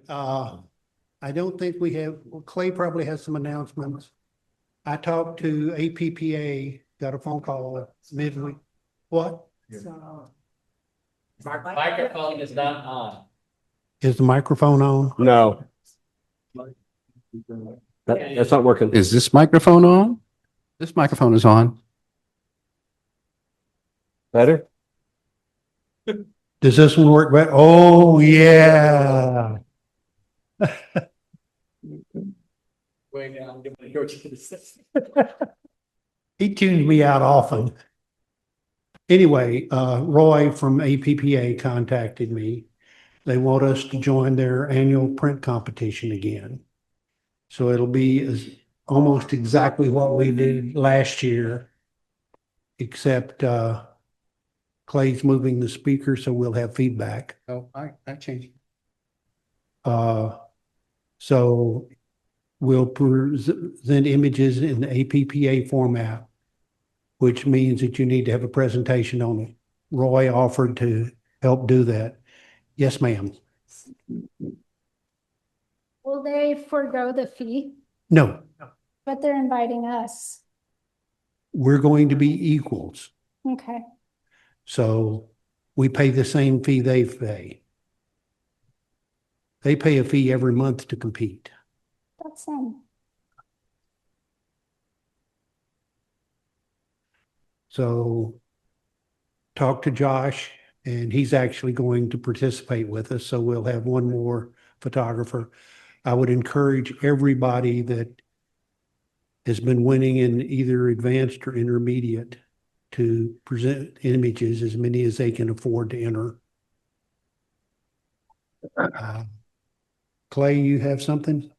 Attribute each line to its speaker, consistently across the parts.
Speaker 1: right. I don't think we have, well, Clay probably has some announcements. I talked to APPA, got a phone call midweek. What?
Speaker 2: Microphone is not on.
Speaker 1: Is the microphone on?
Speaker 3: No. That's not working.
Speaker 4: Is this microphone on? This microphone is on.
Speaker 3: Better?
Speaker 1: Does this one work better? Oh, yeah.
Speaker 2: Wait, I'm gonna go to the system.
Speaker 1: He tunes me out often. Anyway, Roy from APPA contacted me. They want us to join their annual print competition again. So it'll be almost exactly what we did last year, except Clay's moving the speaker, so we'll have feedback.
Speaker 4: Oh, I changed.
Speaker 1: So we'll present images in the APPA format, which means that you need to have a presentation on it. Roy offered to help do that. Yes, ma'am.
Speaker 5: Will they forego the fee?
Speaker 1: No,
Speaker 5: But they're inviting us.
Speaker 1: we're going to be equals.
Speaker 5: Okay.
Speaker 1: So we pay the same fee they pay. They pay a fee every month to compete.
Speaker 5: That's
Speaker 1: So talk to Josh, and he's actually going to participate with us. So we'll have one more photographer. I would encourage everybody that has been winning in either advanced or intermediate to present images, as many as they can afford to enter. Clay, you have something?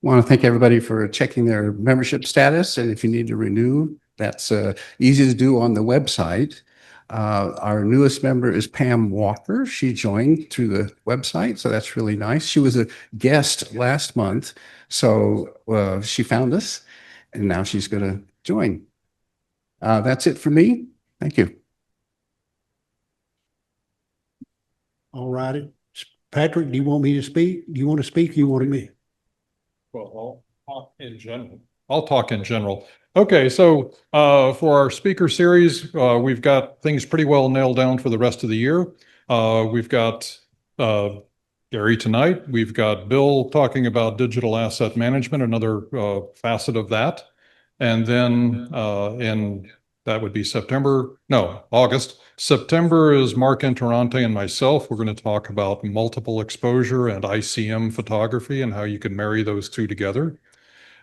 Speaker 4: Want to thank everybody for checking their membership status. And if you need to renew, that's easy to do on the website. Our newest member is Pam Walker. She joined through the website, so that's really nice. She was a guest last month, so she found us, and now she's going to join. That's it for me. Thank you.
Speaker 1: All righty. Patrick, do you want me to speak? Do you want to speak? Or you want me?
Speaker 6: Well, I'll talk in general. I'll talk in general. Okay, so for our speaker series, we've got things pretty well nailed down for the rest of the year. We've got Gary tonight. We've got Bill talking about digital asset management, another facet of that. And then that would be August. September is Mark Interante and myself. We're going to talk about multiple exposure and ICM photography and how you can marry those two together.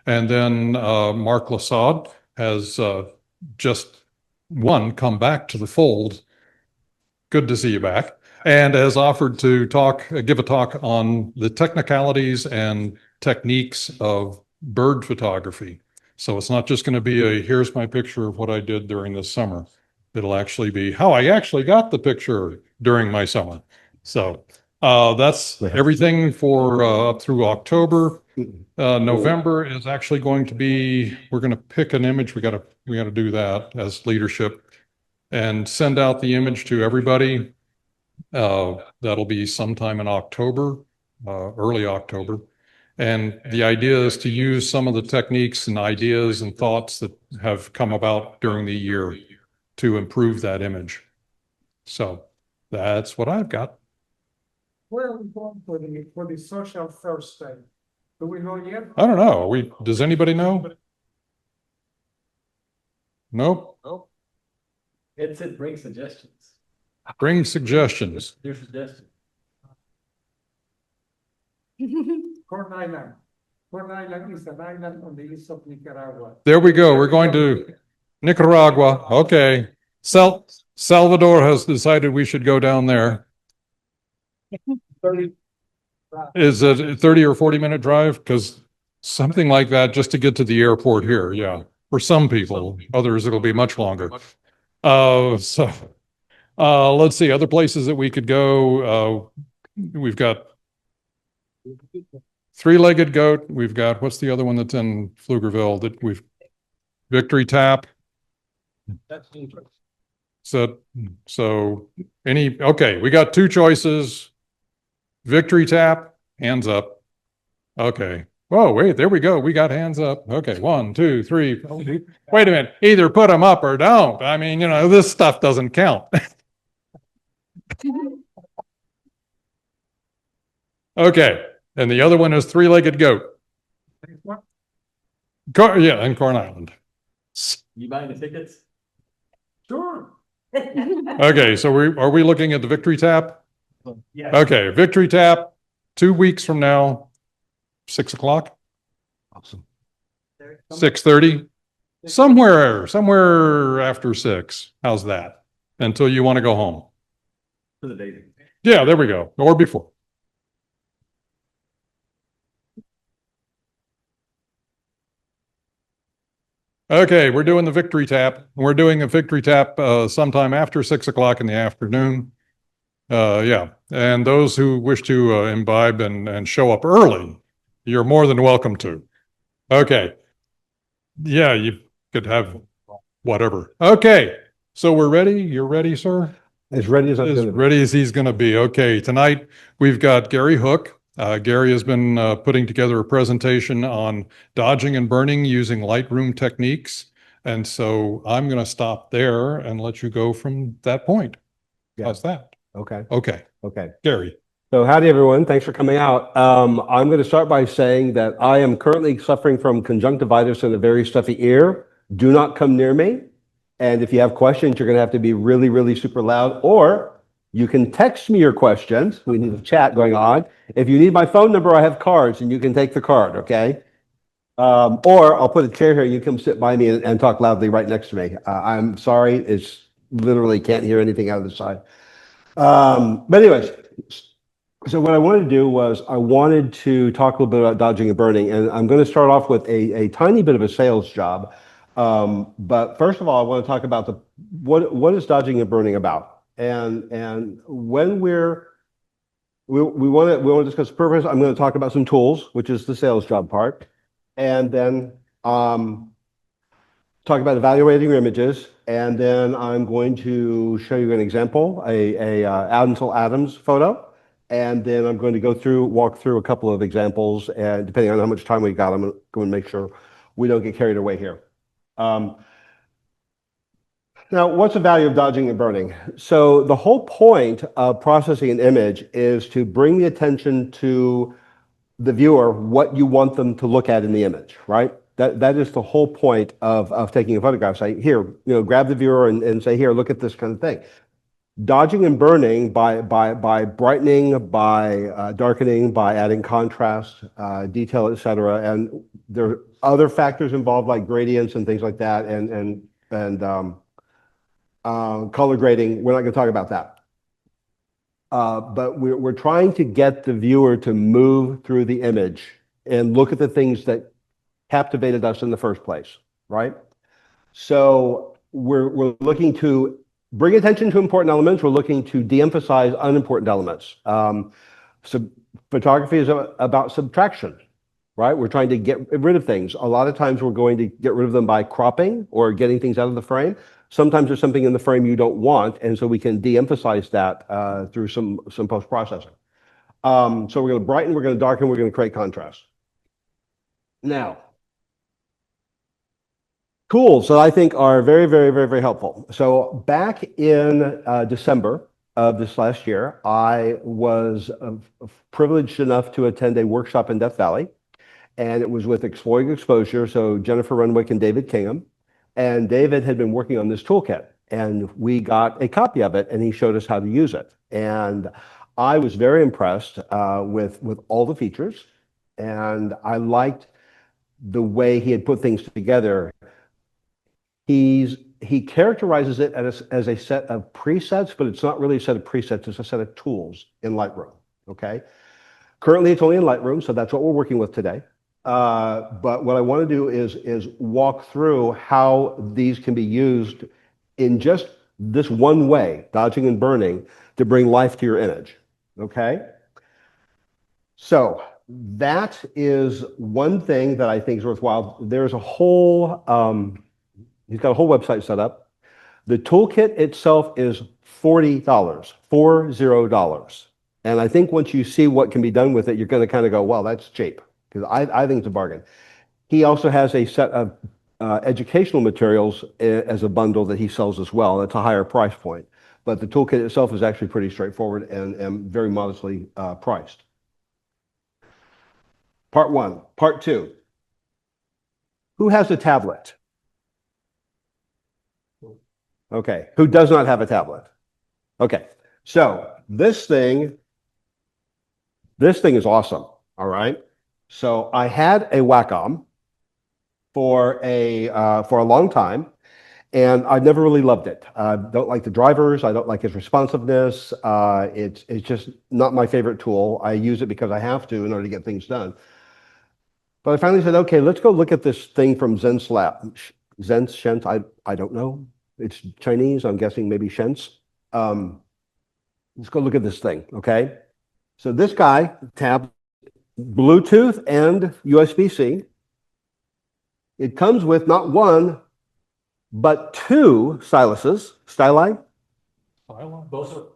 Speaker 6: And then Mark Lasad has just come back to the fold. Good to see you back. And has offered to give a talk on the technicalities and techniques of bird photography. So it's not just going to be here's my picture of what I did during the summer. It'll actually be how I actually got the picture during my summer. So that's everything for up through October. November is actually going to be, we're going to pick an image. We got to do that as leadership and send out the image to everybody. That'll be sometime in October, early October. And the idea is to use some of the techniques and ideas and thoughts that have come about during the year to improve that image. So that's what I've got.
Speaker 7: Where are we going for the social Thursday? Do we know yet?
Speaker 6: I don't know. Does anybody know? Nope.
Speaker 2: It said bring suggestions.
Speaker 6: Bring suggestions.
Speaker 2: Your suggestions.
Speaker 7: Corn Island. Corn Island is an island on the east of Nicaragua.
Speaker 6: There we go. We're going to Nicaragua. Okay. Salvador has decided we should go down there.
Speaker 7: 30.
Speaker 6: Is it a 30 or 40-minute drive? Because something like that just to get to the airport here. Yeah. For some people, others it'll be much longer. Let's see other places that we could go. We've got Three-Legged Goat. We've got, what's the other one that's in Pflugerville that Victory Tap. So okay, we got two choices. Victory tap, hands up. Okay. Oh, wait, there we go. We got hands up. Okay, 1, 2, 3. Wait a minute. Either put them up or don't. I mean, this stuff doesn't count. Okay. And the other one is three-legged goat. Yeah, in Corn Island.
Speaker 2: You buying the tickets?
Speaker 7: Sure.
Speaker 6: Okay, so are we looking at the victory tap?
Speaker 2: Yes.
Speaker 6: Okay, victory tap, 2 weeks from now, 6 o'clock,
Speaker 3: Awesome.
Speaker 6: 6:30, somewhere after 6. How's that? Until you want to go home.
Speaker 2: For the dating.
Speaker 6: Yeah, there we go. Or before. Okay, we're doing the victory tap. We're doing a victory tap sometime after 6 o'clock in the afternoon. Yeah, and those who wish to imbibe and show up early, you're more than welcome to. Okay. Yeah, you could have whatever. Okay, so we're ready. You're ready, sir?
Speaker 3: As ready as I'm
Speaker 6: As
Speaker 3: gonna be.
Speaker 6: ready as he's going to be. Okay, tonight we've got Gary Hook. Gary has been putting together a presentation on dodging and burning using Lightroom techniques. And so I'm going to stop there and let you go from that point.
Speaker 3: Yeah.
Speaker 6: How's that?
Speaker 3: Okay.
Speaker 6: Okay,
Speaker 3: Okay.
Speaker 6: Gary.
Speaker 3: So howdy, everyone. Thanks for coming out. I'm going to start by saying that I am currently suffering from conjunctivitis in a very stuffy ear. Do not come near me. And if you have questions, you're going to have to be really, really super loud, or you can text me your questions. We need a chat going on. If you need my phone number, I have cards and you can take the card, okay? Or I'll put a chair here and you come sit by me and talk loudly right next to me. I'm sorry, it's literally can't hear anything out of the side. But anyways, so what I wanted to do was I wanted to talk a little bit about dodging and burning, and I'm going to start off with a tiny bit of a sales job. But first of all, I want to talk about what is dodging and burning about, and when we want to discuss purpose. I'm going to talk about some tools, which is the sales job part, and then talk about evaluating your images, and then I'm going to show you an example, a Ansel Adams photo, and then I'm going to walk through a couple of examples, and depending on how much time we got, I'm going to make sure we don't get carried away here. Now, what's the value of dodging and burning? So the whole point of processing an image is to bring the attention to the viewer what you want them to look at in the image, right? That is the whole point of taking a photograph. Say, here, grab the viewer and say, here, look at this kind of thing. Dodging and burning by brightening, by darkening, by adding contrast, detail, etc. And there are other factors involved like gradients and things like that, and color grading. We're not going to talk about that. But we're trying to get the viewer to move through the image and look at the things that captivated us in the first place, right? So we're looking to bring attention to important elements. We're looking to de-emphasize unimportant elements. So photography is about subtraction, right? We're trying to get rid of things. A lot of times we're going to get rid of them by cropping or getting things out of the frame. Sometimes there's something in the frame you don't want, and so we can de-emphasize that through some post-processing. So we're going to brighten, we're going to darken, we're going to create contrast. Now, tools that I think are very, very, very, very helpful. So back in December of this last year, I was privileged enough to attend a workshop in Death Valley, and it was with Exploring Exposure, so Jennifer Renwick and David Kingham. And David had been working on this toolkit, and we got a copy of it, and he showed us how to use it. And I was very impressed with all the features, and I liked the way he had put things together. He characterizes it as a set of presets, but it's not really a set of presets, it's a set of tools in Lightroom, okay? Currently, it's only in Lightroom, so that's what we're working with today. But what I want to do is walk through how these can be used in just this one way, dodging and burning, to bring life to your image, okay? So that is one thing that I think is worthwhile. There's a whole, he's got a whole website set up. The toolkit itself is $40, $40. And I think once you see what can be done with it, you're going to kind of go, well, that's cheap, because I think it's a bargain. He also has a set of educational materials as a bundle that he sells as well. That's a higher price point. But the toolkit itself is actually pretty straightforward and very modestly priced. Part one. Part two. Who has a tablet? Okay. Who does not have a tablet? Okay. So this thing is awesome. All right. So I had a Wacom for a long time, and I've never really loved it. I don't like the drivers. I don't like its responsiveness. It's just not my favorite tool. I use it because I have to in order to get things done. But I finally said, okay, let's go look at this thing from Shens. I don't know. It's Chinese. I'm guessing maybe Shens. Let's go look at this thing. Okay. So this guy, tab, Bluetooth and USB-C. It comes with not one, but two styluses. Styli?
Speaker 2: Both are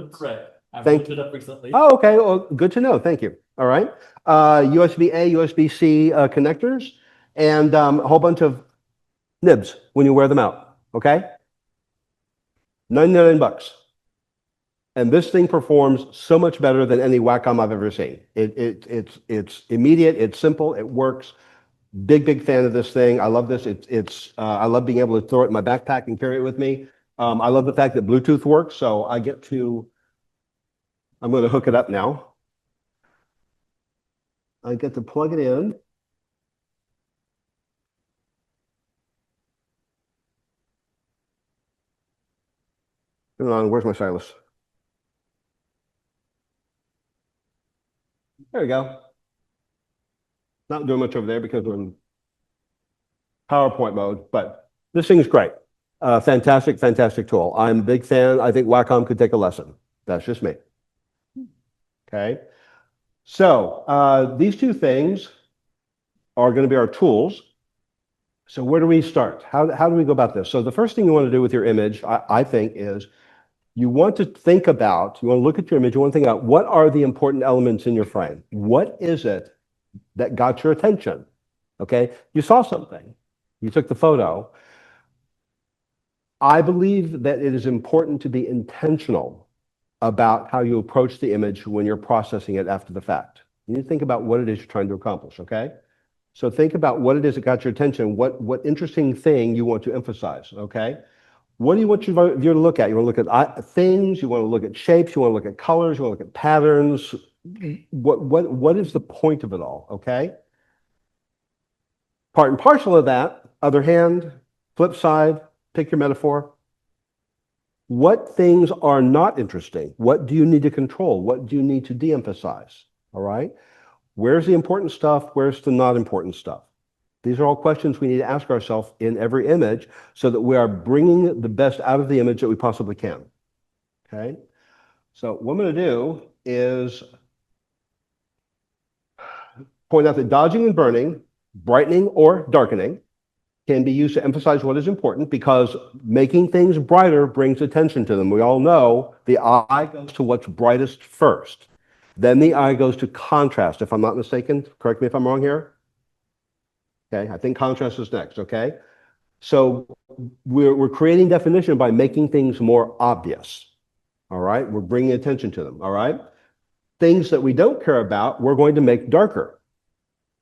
Speaker 2: correct. I've
Speaker 3: Thank-
Speaker 2: looked it up recently.
Speaker 3: Oh, okay. Well, good to know. Thank you. All right. USB-A, USB-C connectors, and a whole bunch of nibs when you wear them out. Okay. $99. And this thing performs so much better than any Wacom I've ever seen. It's immediate. It's simple. It works. Big fan of this thing. I love this. I love being able to throw it in my backpack and carry it with me. I love the fact that Bluetooth works, so I'm going to hook it up now. I get to plug it in. Hold on, where's my stylus? There we go. Not doing much over there because we're in PowerPoint mode, but this thing is great. Fantastic tool. I'm a big fan. I think Wacom could take a lesson. That's just me. Okay. So these two things are going to be our tools. So where do we start? How do we go about this? So the first thing you want to do with your image, I think, is you want to look at your image, you want to think about what are the important elements in your frame? What is it that got your attention? Okay. You saw something. You took the photo. I believe that it is important to be intentional about how you approach the image when you're processing it after the fact. You need to think about what it is you're trying to accomplish, okay? So think about what it is that got your attention, what interesting thing you want to emphasize, okay? What do you want your viewer to look at? You want to look at things, you want to look at shapes, you want to look at colors, you want to look at patterns. What is the point of it all, okay? Part and parcel of that, other hand, flip side, pick your metaphor. What things are not interesting? What do you need to control? What do you need to de-emphasize? All right? Where's the important stuff? Where's the not important stuff? These are all questions we need to ask ourselves in every image so that we are bringing the best out of the image that we possibly can. Okay? So what I'm going to do is point out that dodging and burning, brightening or darkening, can be used to emphasize what is important because making things brighter brings attention to them. We all know the eye goes to what's brightest first. Then the eye goes to contrast, if I'm not mistaken. Correct me if I'm wrong here. Okay, I think contrast is next, okay? So we're creating definition by making things more obvious, all right? We're bringing attention to them, all right? Things that we don't care about, we're going to make darker.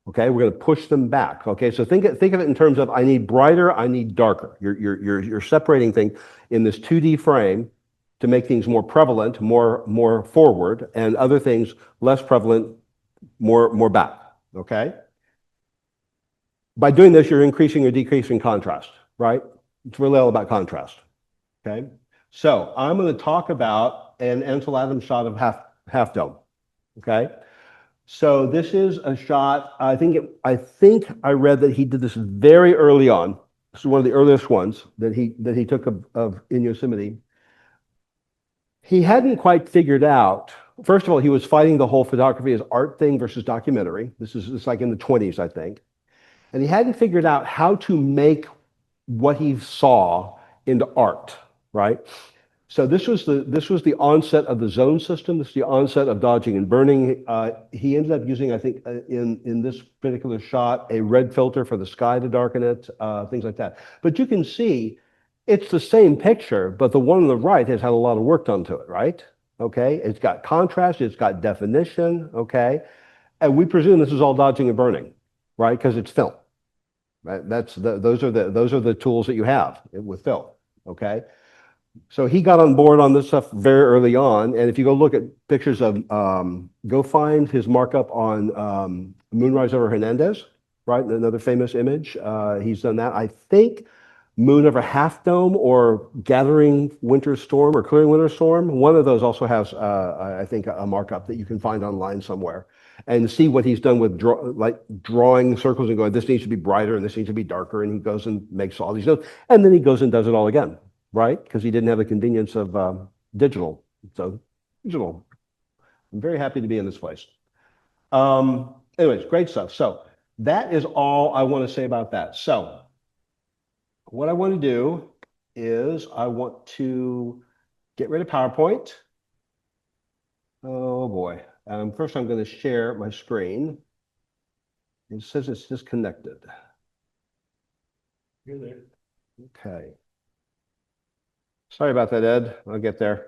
Speaker 3: Okay, we're going to push them back. Okay, so think of it in terms of I need brighter, I need darker. You're separating things in this 2D frame to make things more prevalent, more forward, and other things less prevalent, more back. Okay. By doing this, you're increasing or decreasing contrast, right? It's really all about contrast. Okay. So I'm going to talk about an Ansel Adams shot of half dome. Okay. So this is a shot, I think I read that he did this very early on. This is one of the earliest ones that he took of in Yosemite. He hadn't quite figured out, first of all, he was fighting the whole photography as art thing versus documentary. It's like in the 20s, I think. And he hadn't figured out how to make what he saw into art, right? So this was the onset of the zone system. This is the onset of dodging and burning. He ended up using, I think, in this particular shot, a red filter for the sky to darken it, things like that. But you can see it's the same picture, but the one on the right has had a lot of work done to it, right? Okay, it's got contrast, it's got definition, okay? And we presume this is all dodging and burning, right? Because it's film, right? Those are the tools that you have with film, okay? So he got on board on this stuff very early on. And if you go look at pictures of, go find his markup on Moonrise over Hernandez, right? Another famous image. He's done that. I think Moon over Half Dome or Gathering Winter Storm or Clearing Winter Storm. One of those also has, I think, a markup that you can find online somewhere and see what he's done with drawing circles and going, this needs to be brighter and this needs to be darker. And he goes and makes all these notes. And then he goes and does it all again, right? Because he didn't have the convenience of digital. So digital. I'm very happy to be in this place. Anyways, great stuff. So that is all I want to say about that. So what I want to do is I want to get rid of PowerPoint. Oh boy. First, I'm going to share my screen. It says it's disconnected.
Speaker 2: You're there.
Speaker 3: Okay. Sorry about that, Ed. I'll get there.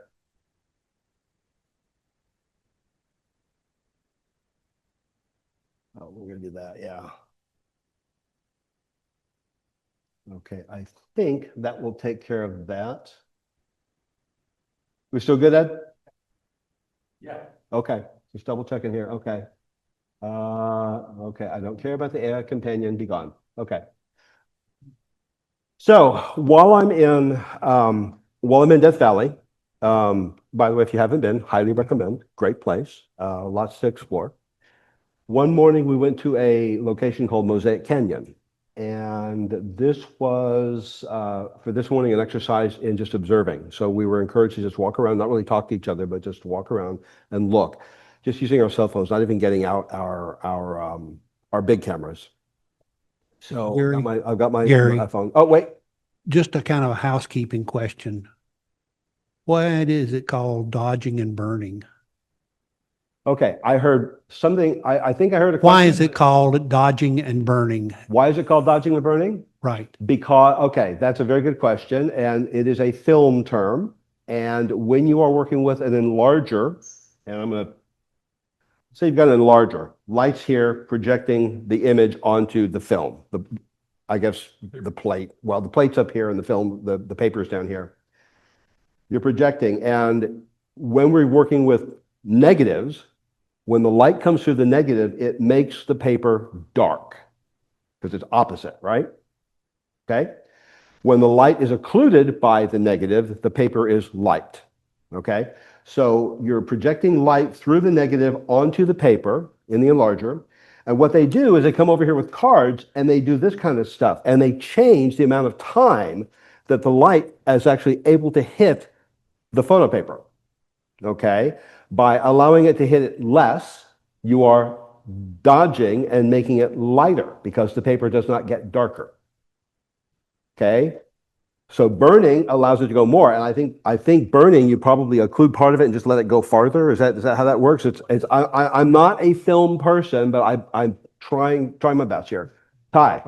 Speaker 3: Oh, we're going to do that. Yeah. Okay. I think that will take care of that. We still good, Ed?
Speaker 2: Yeah.
Speaker 3: Okay. Just double checking here. Okay. Okay. I don't care about the AI companion. Be gone. Okay. So while I'm in Death Valley, by the way, if you haven't been, highly recommend. Great place. Lots to explore. One morning we went to a location called Mosaic Canyon. And this was, for this morning, an exercise in just observing. So we were encouraged to just walk around, not really talk to each other, but just walk around and look. Just using our cell phones, not even getting out our big cameras. So
Speaker 1: Gary,
Speaker 3: I've got my
Speaker 1: Gary.
Speaker 3: phone. Oh, wait.
Speaker 1: Just a kind of a housekeeping question. Why is it called dodging and burning?
Speaker 3: Okay, I heard something. I think I heard a
Speaker 1: Why
Speaker 3: question.
Speaker 1: is it called dodging and burning?
Speaker 3: Why is it called dodging and burning?
Speaker 1: Right.
Speaker 3: Because, okay, that's a very good question. And it is a film term. And when you are working with an enlarger, and I'm going to say you've got an enlarger, lights here projecting the image onto the film, I guess the plate. Well, the plate's up here and the film, the paper's down here. You're projecting. And when we're working with negatives, when the light comes through the negative, it makes the paper dark because it's opposite, right? Okay. When the light is occluded by the negative, the paper is light. Okay. So you're projecting light through the negative onto the paper in the enlarger. And what they do is they come over here with cards and they do this kind of stuff. And they change the amount of time that the light is actually able to hit the photo paper. Okay. By allowing it to hit it less, you are dodging and making it lighter because the paper does not get darker. Okay. So burning allows it to go more. And I think burning, you probably occlude part of it and just let it go farther. Is that how that works? I'm not a film person, but I'm trying my best here. Ty.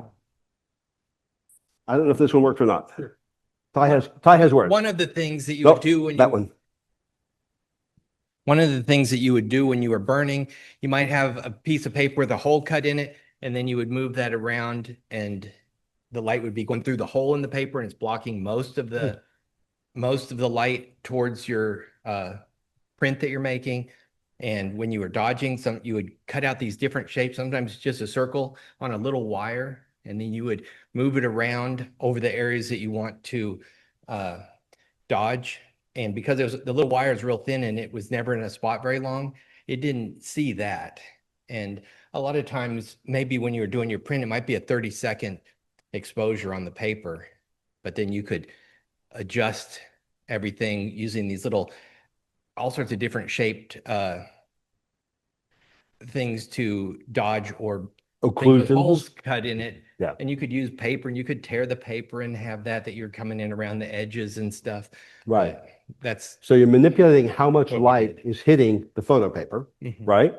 Speaker 3: I don't know if this one worked or not.
Speaker 2: Sure.
Speaker 3: Ty has words.
Speaker 8: One of the things that you would do when
Speaker 3: that one.
Speaker 8: One of the things that you would do when you were burning, you might have a piece of paper with a hole cut in it, and then you would move that around and the light would be going through the hole in the paper and it's blocking most of the light towards your print that you're making. And when you were dodging, you would cut out these different shapes, sometimes just a circle on a little wire, and then you would move it around over the areas that you want to dodge. And because the little wire is real thin and it was never in a spot very long, it didn't see that. And a lot of times, maybe when you were doing your print, it might be a 30-second exposure on the paper, but then you could adjust everything using these all sorts of different shaped things to dodge or thing with holes
Speaker 3: Occlusions.
Speaker 8: cut in it.
Speaker 3: Yeah.
Speaker 8: And you could use paper and you could tear the paper and have that you're coming in around the edges and stuff.
Speaker 3: Right.
Speaker 8: But that's
Speaker 3: So you're manipulating how much
Speaker 8: what we
Speaker 3: light
Speaker 8: did.
Speaker 3: is hitting the photo paper,
Speaker 8: Mhm.
Speaker 3: right?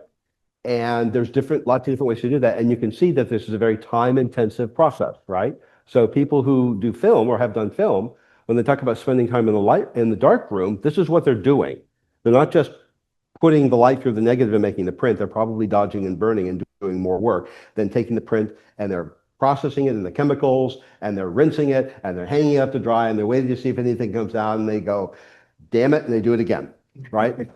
Speaker 3: And there's lots of different ways to do that. And you can see that this is a very time-intensive process, right? So people who do film or have done film, when they talk about spending time in the dark room, this is what they're doing. They're not just putting the light through the negative and making the print. They're probably dodging and burning and doing more work than taking the print, and they're processing it in the chemicals, and they're rinsing it, and they're hanging it up to dry, and they're waiting to see if anything comes out, and they go, damn it, and they do it again, right?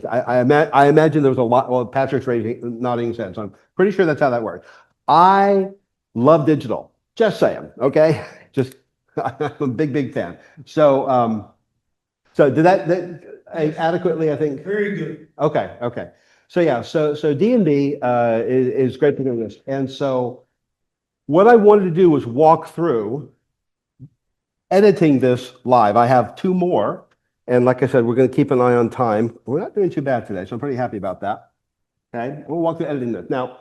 Speaker 3: I imagine there was a lot. Well, Patrick's nodding his head, so I'm pretty sure that's how that works. I love digital. Just saying, okay? Just I'm a big fan. So did that adequately? I think.
Speaker 1: Very good.
Speaker 3: Okay. So yeah, so D&B is great for doing this, and so what I wanted to do was walk through editing this live. I have two more. And like I said, we're going to keep an eye on time. We're not doing too bad today, so I'm pretty happy about that. Okay, we'll walk through editing this. Now,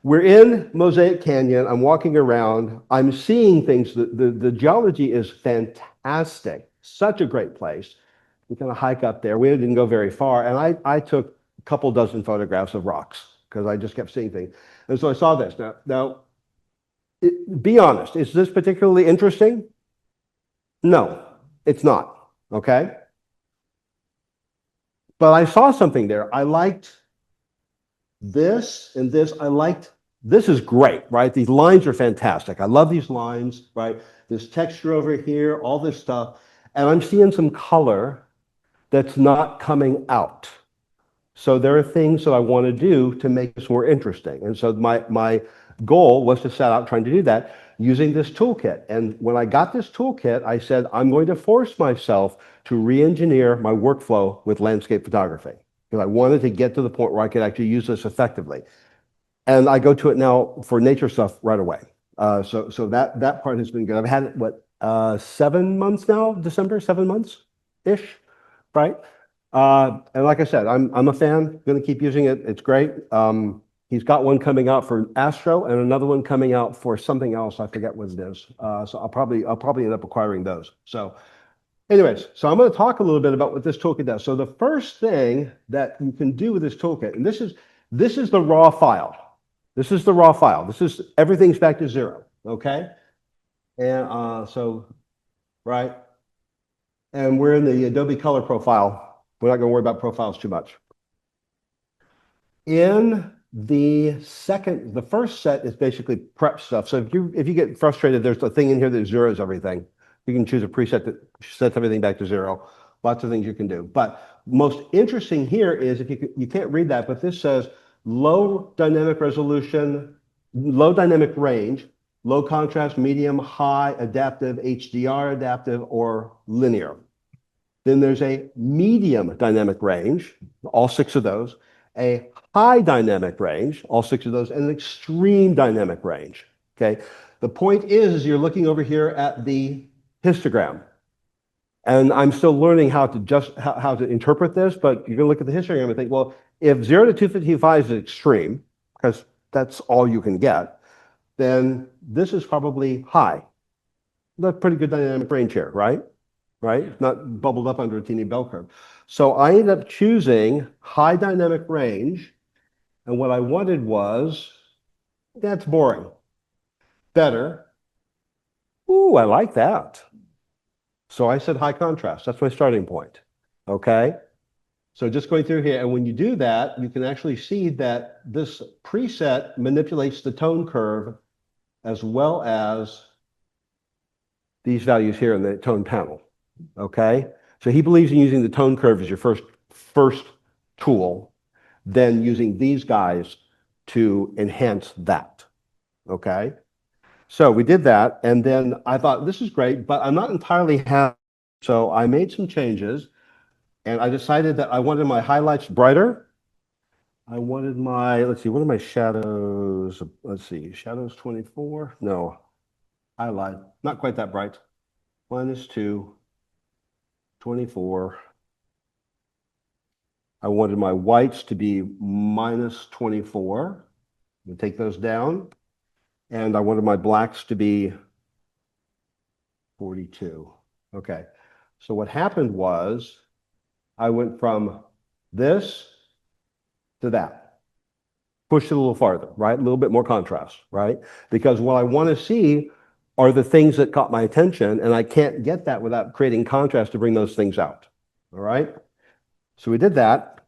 Speaker 3: we're in Mosaic Canyon. I'm walking around. I'm seeing things. The geology is fantastic. Such a great place. We kind of hike up there. We didn't go very far. And I took a couple dozen photographs of rocks because I just kept seeing things. And so I saw this. Now, be honest. Is this particularly interesting? No, it's not. Okay? But I saw something there. I liked this and this. This is great, right? These lines are fantastic. I love these lines, right? This texture over here, all this stuff. And I'm seeing some color that's not coming out. So there are things that I want to do to make this more interesting. And so my goal was to set out trying to do that using this toolkit. And when I got this toolkit, I said, I'm going to force myself to re-engineer my workflow with landscape photography because I wanted to get to the point where I could actually use this effectively. And I go to it now for nature stuff right away. So that part has been good. I've had it, 7 months now, December, 7 months-ish, right? And like I said, I'm a fan, going to keep using it. It's great. He's got one coming out for Astro and another one coming out for something else. I forget what it is. So I'll probably end up acquiring those. So anyways, so I'm going to talk a little bit about what this toolkit does. So the first thing that you can do with this toolkit, and this is the raw file. This is the raw file. This is everything's back to zero. Okay. And right. And we're in the Adobe Color profile. We're not going to worry about profiles too much. In the first set is basically prep stuff. So if you get frustrated, there's a thing in here that zeros everything. You can choose a preset that sets everything back to zero. Lots of things you can do. But most interesting here is if you can't read that, but this says low dynamic resolution, low dynamic range, low contrast, medium, high, adaptive, HDR adaptive, or linear. Then there's a medium dynamic range, all 6 of those, a high dynamic range, all 6 of those, and an extreme dynamic range. Okay. The point is you're looking over here at the histogram. And I'm still learning how to interpret this, but you're going to look at the histogram and think, well, if 0 to 255 is extreme, because that's all you can get, then this is probably high. That's pretty good dynamic range here, right? Right? Not bubbled up under a teeny bell curve. So I ended up choosing high dynamic range. And what I wanted was, that's boring. Better. Ooh, I like that. So I said high contrast. That's my starting point. Okay. So just going through here, and when you do that, you can actually see that this preset manipulates the tone curve as well as these values here in the tone panel. Okay. So he believes in using the tone curve as your first tool, then using these guys to enhance that. Okay. So we did that, and then I thought, this is great, but I'm not entirely happy. So I made some changes, and I decided that I wanted my highlights brighter. I wanted let's see, what are my shadows? Let's see, shadows 24? No, I lied. Not quite that bright. -2, 24. I wanted my whites to be -24. We'll take those down. And I wanted my blacks to be 42. Okay. So what happened was I went from this to that. Pushed it a little farther, right? A little bit more contrast, right? Because what I want to see are the things that caught my attention, and I can't get that without creating contrast to bring those things out. All right? So we did that.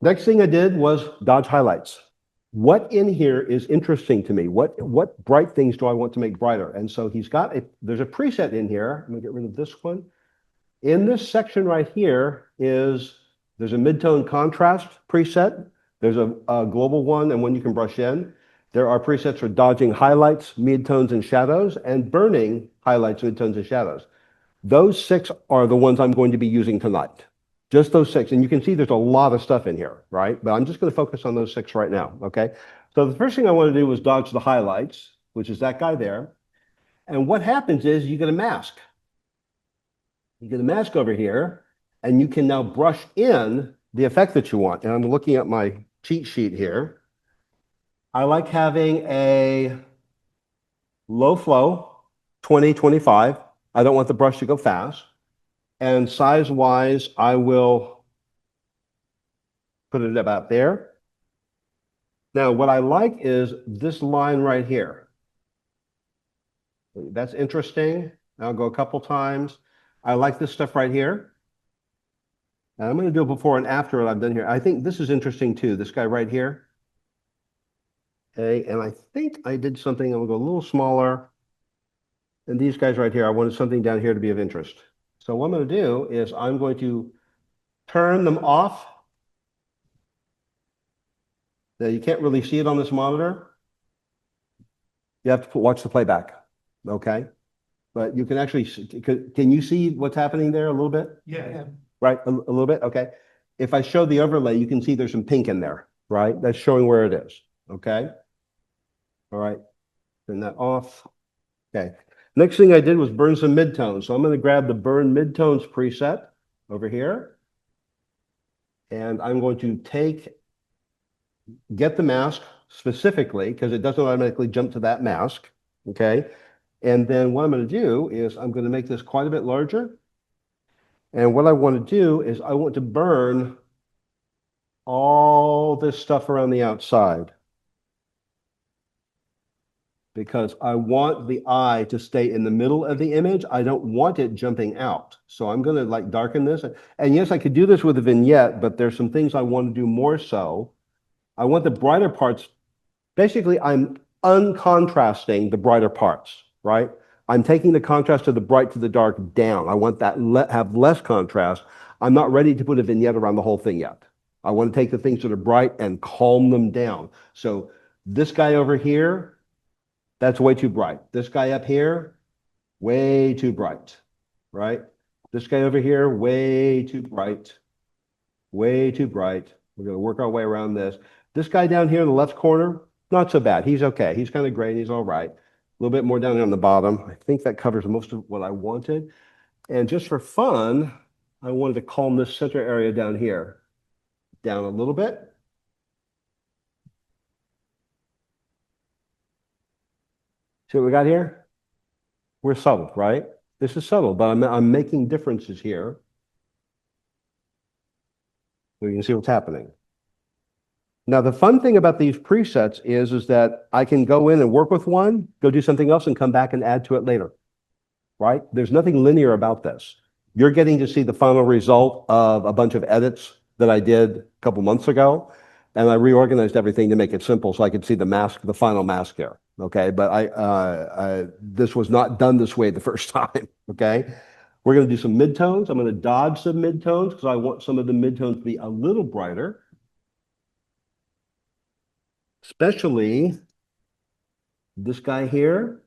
Speaker 3: Next thing I did was dodge highlights. What in here is interesting to me? What bright things do I want to make brighter? And so there's a preset in here. Let me get rid of this one. In this section right here there's a midtone contrast preset. There's a global one and one you can brush in. There are presets for dodging highlights, midtones, and shadows, and burning highlights, midtones, and shadows. Those 6 are the ones I'm going to be using tonight. Just those 6. And you can see there's a lot of stuff in here, right? But I'm just going to focus on those 6 right now, okay? So the first thing I want to do was dodge the highlights, which is that guy there. And what happens is you get a mask. You get a mask over here, and you can now brush in the effect that you want. And I'm looking at my cheat sheet here. I like having a low flow, 20, 25. I don't want the brush to go fast. And size-wise, I will put it about there. Now, what I like is this line right here. That's interesting. I'll go a couple times. I like this stuff right here. And I'm going to do it before and after what I've done here. I think this is interesting too, this guy right here. Okay, and I think I did something, I'm going to go a little smaller. And these guys right here, I wanted something down here to be of interest. So what I'm going to do is I'm going to turn them off. Now you can't really see it on this monitor. You have to watch the playback, okay? But you can actually, can you see what's happening there a little bit?
Speaker 1: Yeah.
Speaker 3: Right, a little bit, okay. If I show the overlay, you can see there's some pink in there, right? That's showing where it is, okay? All right, turn that off. Okay, next thing I did was burn some midtones. So I'm going to grab the burn midtones preset over here. And I'm going to get the mask specifically, because it doesn't automatically jump to that mask, okay? And then what I'm going to do is I'm going to make this quite a bit larger. And what I want to do is I want to burn all this stuff around the outside, because I want the eye to stay in the middle of the image. I don't want it jumping out. So I'm going to like darken this. And yes, I could do this with a vignette, but there's some things I want to do more so. I want the brighter parts. Basically, I'm uncontrasting the brighter parts, right? I'm taking the contrast of the bright to the dark down. I want that have less contrast. I'm not ready to put a vignette around the whole thing yet. I want to take the things that are bright and calm them down. So this guy over here, that's way too bright. This guy up here, way too bright, right? This guy over here, way too bright, way too bright. We're going to work our way around this. This guy down here in the left corner, not so bad. He's okay. He's kind of gray and he's all right. A little bit more down there on the bottom. I think that covers most of what I wanted. And just for fun, I wanted to calm this center area down here down a little bit. See what we got here? We're subtle, right? This is subtle, but I'm making differences here. So you can see what's happening. Now, the fun thing about these presets is that I can go in and work with one, go do something else, and come back and add to it later, right? There's nothing linear about this. You're getting to see the final result of a bunch of edits that I did a couple months ago, and I reorganized everything to make it simple so I could see the mask, the final mask there, okay? But this was not done this way the first time, okay? We're going to do some midtones. I'm going to dodge some midtones because I want some of the midtones to be a little brighter. Especially this guy here,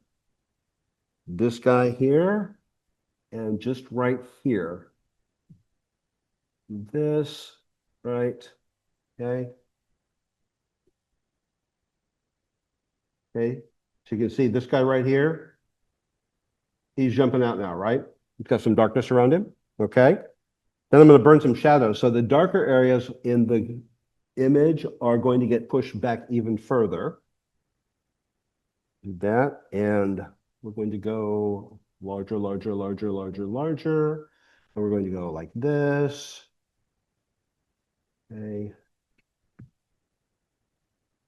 Speaker 3: and just right here. This, right, okay. Okay, so you can see this guy right here, he's jumping out now, right? He's got some darkness around him, okay? Then I'm going to burn some shadows. So the darker areas in the image are going to get pushed back even further. Do that, and we're going to go larger, larger, larger, larger, larger. And we're going to go like this. Okay.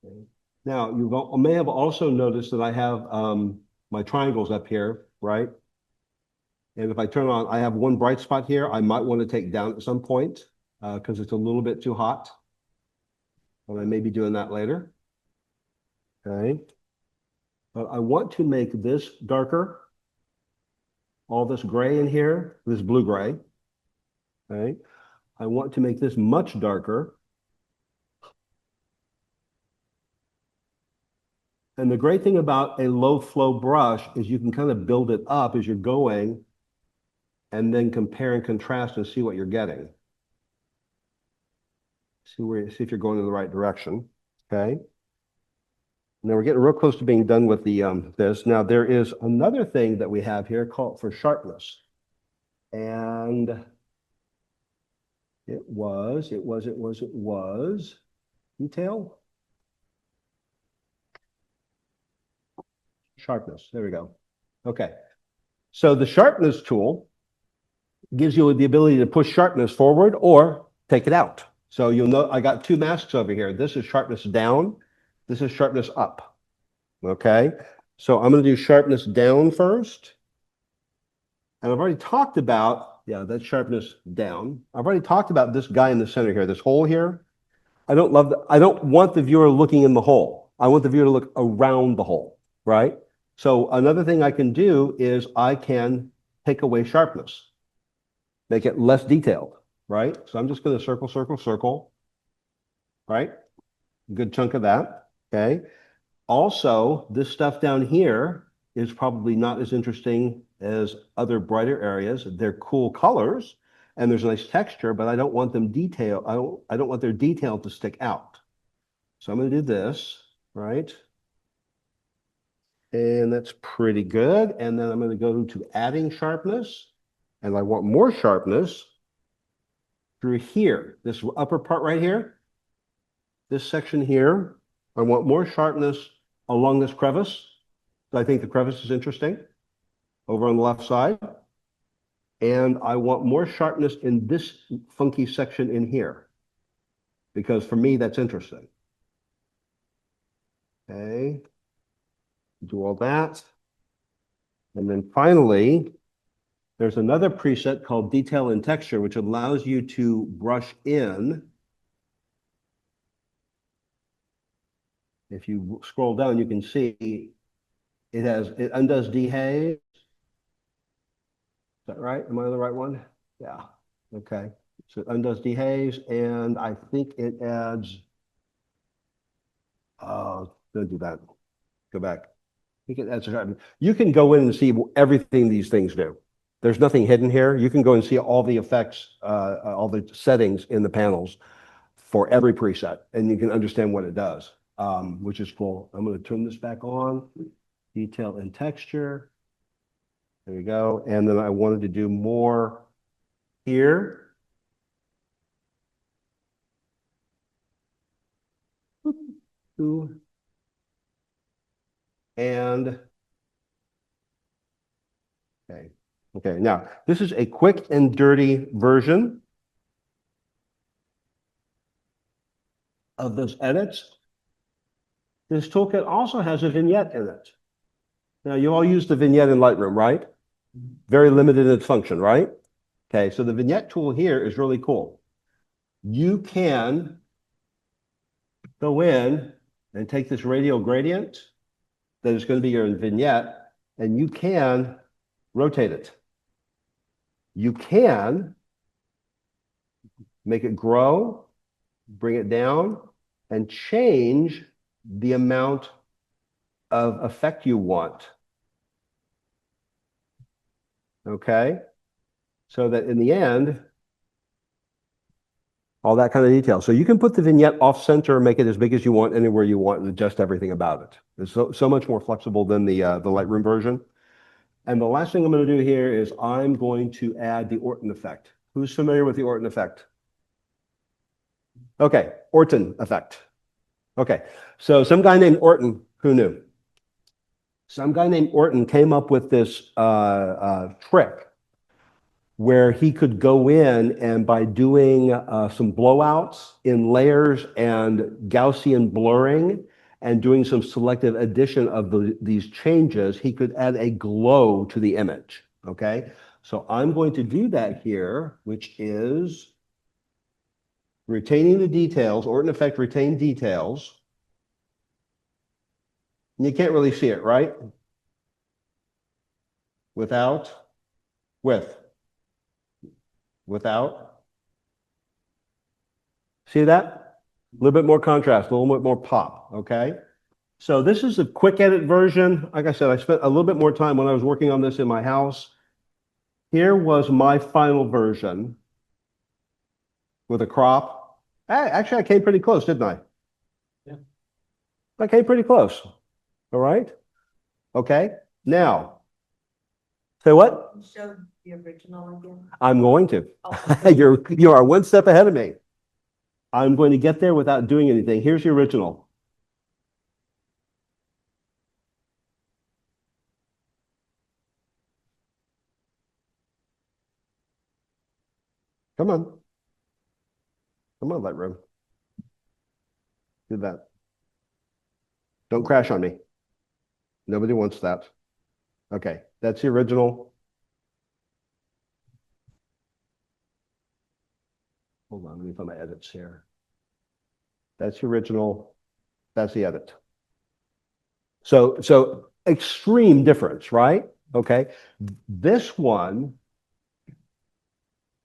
Speaker 3: Okay. Now, you may have also noticed that I have my triangles up here, right? And if I turn on, I have one bright spot here I might want to take down at some point because it's a little bit too hot. But I may be doing that later. Okay. But I want to make this darker. All this gray in here, this blue gray. Okay. I want to make this much darker. And the great thing about a low flow brush is you can kind of build it up as you're going and then compare and contrast and see what you're getting. See if you're going in the right direction. Okay. Now we're getting real close to being done with the this. Now there is another thing that we have here called for sharpness. And it was detail. Sharpness. There we go. Okay. So the sharpness tool gives you the ability to push sharpness forward or take it out. So you'll know I got two masks over here. This is sharpness down. This is sharpness up. Okay. So I'm going to do sharpness down first. And I've already talked about, yeah, that's sharpness down. I've already talked about this guy in the center here, this hole here. I don't want the viewer looking in the hole. I want the viewer to look around the hole, right? So another thing I can do is I can take away sharpness, make it less detailed, right? So I'm just going to circle, circle, circle, right? Good chunk of that, okay? Also, this stuff down here is probably not as interesting as other brighter areas. They're cool colors and there's a nice texture, but I don't want them detailed. I don't want their detail to stick out. So I'm going to do this, right? And that's pretty good. And then I'm going to go to adding sharpness. And I want more sharpness through here, this upper part right here, this section here. I want more sharpness along this crevice. So I think the crevice is interesting over on the left side. And I want more sharpness in this funky section in here, because for me, that's interesting. Okay. Do all that. And then finally, there's another preset called Detail and Texture, which allows you to brush in. If you scroll down, you can see it undoes dehaze. Is that right? Am I on the right one? Yeah. Okay. So it undoes dehaze, and I think it adds, don't do that. Go back. I think it adds, you can go in and see everything these things do. There's nothing hidden here. You can go and see all the effects, all the settings in the panels for every preset, and you can understand what it does, which is cool. I'm going to turn this back on. Detail and texture. There we go. And then I wanted to do more here. And okay. Okay, now this is a quick and dirty version of those edits. This toolkit also has a vignette in it. Now, you all use the vignette in Lightroom, right? Very limited in its function, right? Okay, so the vignette tool here is really cool. You can go in and take this radial gradient that is going to be your vignette, and you can rotate it. You can make it grow, bring it down, and change the amount of effect you want. Okay? So that in the end, all that kind of detail. So you can put the vignette off center, make it as big as you want, anywhere you want, and adjust everything about it. It's so much more flexible than the Lightroom version. And the last thing I'm going to do here is I'm going to add the Orton effect. Who's familiar with the Orton effect? Okay, Orton effect. Okay, so some guy named Orton, who knew? Some guy named Orton came up with this trick where he could go in and by doing some blowouts in layers and Gaussian blurring and doing some selective addition of these changes, he could add a glow to the image, okay? So I'm going to do that here, which is retaining the details, Orton effect retain details. And you can't really see it, right? Without, without. See that? A little bit more contrast, a little bit more pop, okay? So this is a quick edit version. Like I said, I spent a little bit more time when I was working on this in my house. Here was my final version with a crop. Actually, I came pretty close, didn't I?
Speaker 2: Yeah.
Speaker 3: I came pretty close. All right. Okay. Now, say what?
Speaker 9: Show the original again.
Speaker 3: I'm going to.
Speaker 9: Oh.
Speaker 3: You are one step ahead of me. I'm going to get there without doing anything. Here's the original. Come on. Come on, Lightroom. Do that. Don't crash on me. Nobody wants that. Okay, that's the original. Hold on, let me find my edits here. That's the original. That's the edit. So extreme difference, right? Okay. This one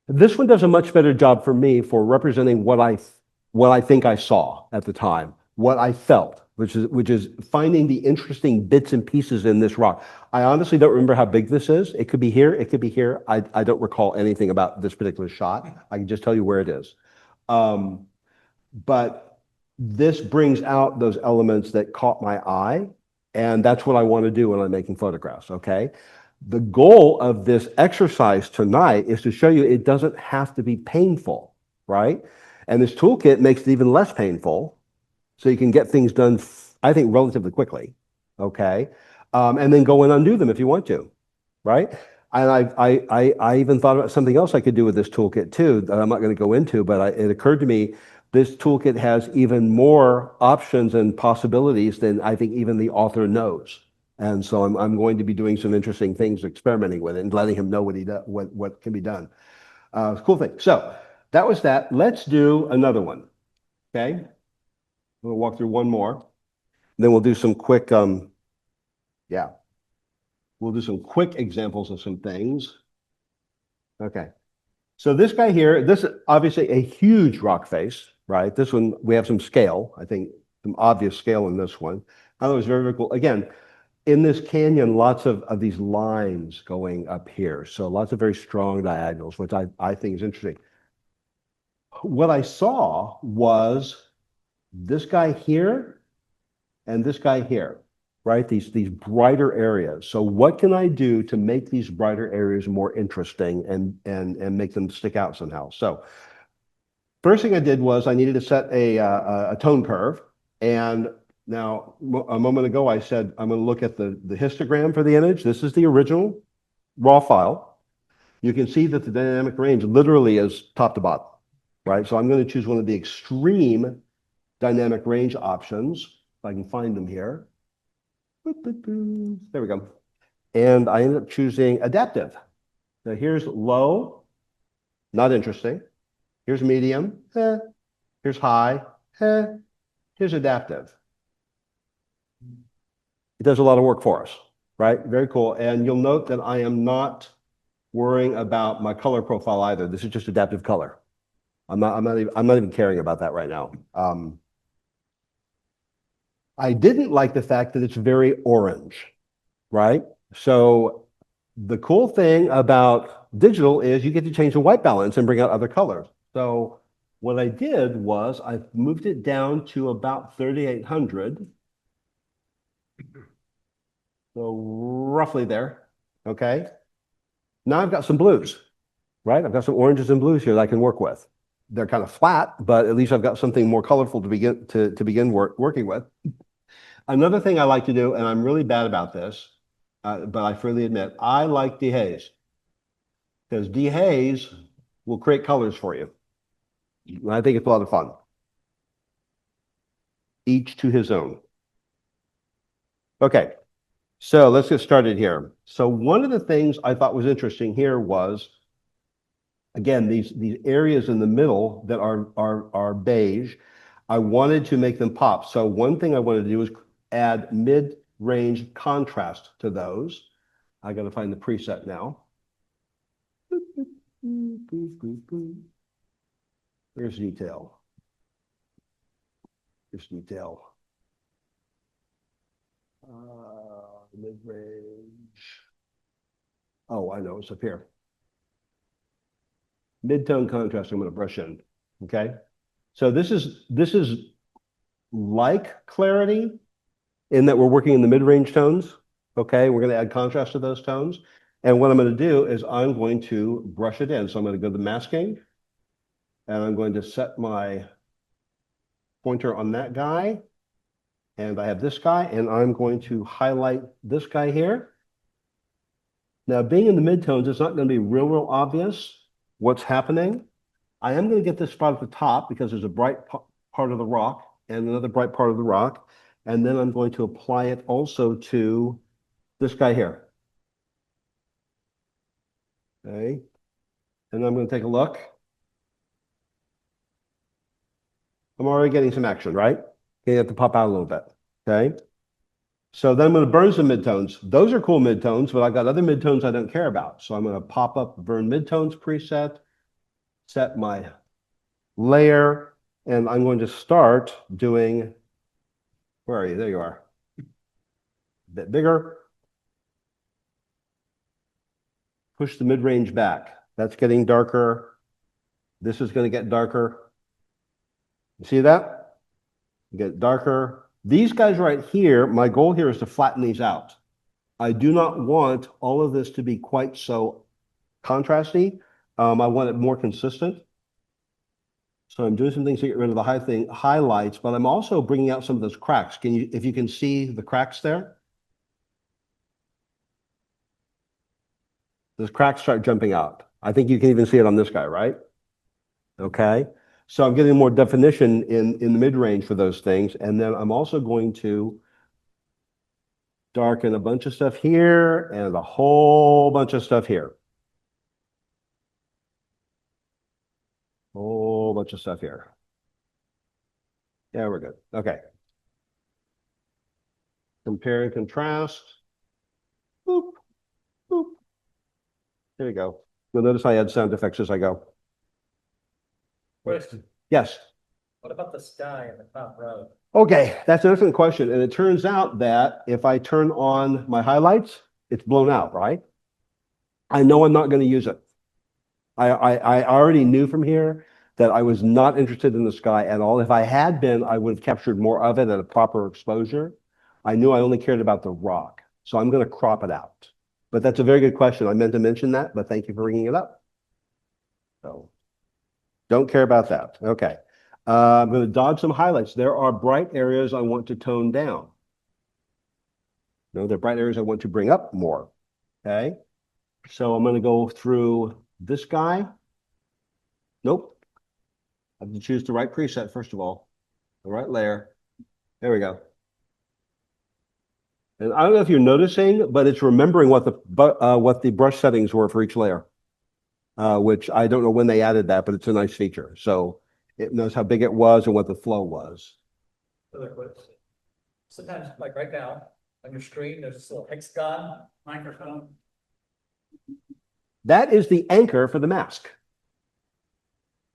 Speaker 3: does a much better job for me for representing what I think I saw at the time, what I felt, which is finding the interesting bits and pieces in this rock. I honestly don't remember how big this is. It could be here, it could be here. I don't recall anything about this particular shot. I can just tell you where it is. But this brings out those elements that caught my eye, and that's what I want to do when I'm making photographs, okay? The goal of this exercise tonight is to show you it doesn't have to be painful, right? And this toolkit makes it even less painful, so you can get things done, I think, relatively quickly, okay? And then go and undo them if you want to, right? And I even thought about something else I could do with this toolkit too, that I'm not going to go into, but it occurred to me, this toolkit has even more options and possibilities than I think even the author knows. And so I'm going to be doing some interesting things, experimenting with it and letting him know what can be done. Cool thing. So that was that. Let's do another one. Okay. We'll walk through one more. Then we'll do some quick, we'll do some quick examples of some things. Okay. So this guy here, this is obviously a huge rock face, right? This one, we have some scale, I think some obvious scale in this one. I thought it was very, very cool. Again, in this canyon, lots of these lines going up here. So lots of very strong diagonals, which I think is interesting. What I saw was this guy here and this guy here, right? These brighter areas. So what can I do to make these brighter areas more interesting and make them stick out somehow? So first thing I did was I needed to set a tone curve. And now, a moment ago, I said, I'm going to look at the histogram for the image. This is the original raw file. You can see that the dynamic range literally is top to bottom, right? So I'm going to choose one of the extreme dynamic range options. If I can find them here. There we go. And I ended up choosing adaptive. Now here's low, not interesting. Here's medium, here's high, here's adaptive. It does a lot of work for us, right? Very cool. And you'll note that I am not worrying about my color profile either. This is just adaptive color. I'm not even caring about that right now. I didn't like the fact that it's very orange, right? So the cool thing about digital is you get to change the white balance and bring out other colors. So what I did was I moved it down to about 3,800. So roughly there, okay? Now I've got some blues, right? I've got some oranges and blues here that I can work with. they're kind of flat, but at least I've got something more colorful to begin working with. Another thing I like to do, and I'm really bad about this, but I freely admit, I like dehaze. Because dehaze will create colors for you. And I think it's a lot of fun. Each to his own. Okay, so let's get started here. So one of the things I thought was interesting here was, again, these areas in the middle that are beige, I wanted to make them pop. So one thing I wanted to do is add mid-range contrast to those. I got to find the preset now. Here's detail. Here's detail. Mid-range. Oh, I know, it's up here. Mid-tone contrast, I'm going to brush in. Okay. So this is like clarity in that we're working in the mid-range tones. Okay, we're going to add contrast to those tones. And what I'm going to do is I'm going to brush it in. So I'm going to go to masking, and I'm going to set my pointer on that guy. And I have this guy, and I'm going to highlight this guy here. Now, being in the midtones, it's not going to be real obvious what's happening. I am going to get this spot at the top because there's a bright part of the rock and another bright part of the rock. And then I'm going to apply it also to this guy here. Okay. And I'm going to take a look. I'm already getting some action, right? Okay, you have to pop out a little bit. Okay. So then I'm going to burn some midtones. Those are cool midtones, but I've got other midtones I don't care about. So I'm going to pop up burn midtones preset, set my layer, and I'm going to start doing, where are you? There you are. A bit bigger. Push the mid-range back. That's getting darker. This is going to get darker. You see that? Get darker. These guys right here, my goal here is to flatten these out. I do not want all of this to be quite so contrasty. I want it more consistent. So I'm doing some things to get rid of the highlights, but I'm also bringing out some of those cracks. If you can see the cracks there? Those cracks start jumping out. I think you can even see it on this guy, right? Okay. So I'm getting more definition in the mid-range for those things. And then I'm also going to darken a bunch of stuff here and a whole bunch of stuff here. Whole bunch of stuff here. Yeah, we're good. Okay. Compare and contrast. Boop, boop. There you go. You'll notice I add sound effects as I go.
Speaker 2: Question,
Speaker 3: Yes.
Speaker 2: what about the sky in the top row?
Speaker 3: Okay, that's an excellent question. And it turns out that if I turn on my highlights, it's blown out, right? I know I'm not going to use it. I already knew from here that I was not interested in the sky at all. If I had been, I would have captured more of it at a proper exposure. I knew I only cared about the rock. So I'm going to crop it out. But that's a very good question. I meant to mention that, but thank you for bringing it up. So don't care about that. Okay. I'm going to dodge some highlights. There are bright areas I want to tone down. No, there are bright areas I want to bring up more. Okay. So I'm going to go through this guy. Nope. I have to choose the right preset, first of all. The right layer. There we go. And I don't know if you're noticing, but it's remembering what the brush settings were for each layer, which I don't know when they added that, but it's a nice feature. So it knows how big it was and what the flow was.
Speaker 2: Other question. Sometimes, like right now, on your screen, there's this little hexagon microphone.
Speaker 3: That is the anchor for the mask.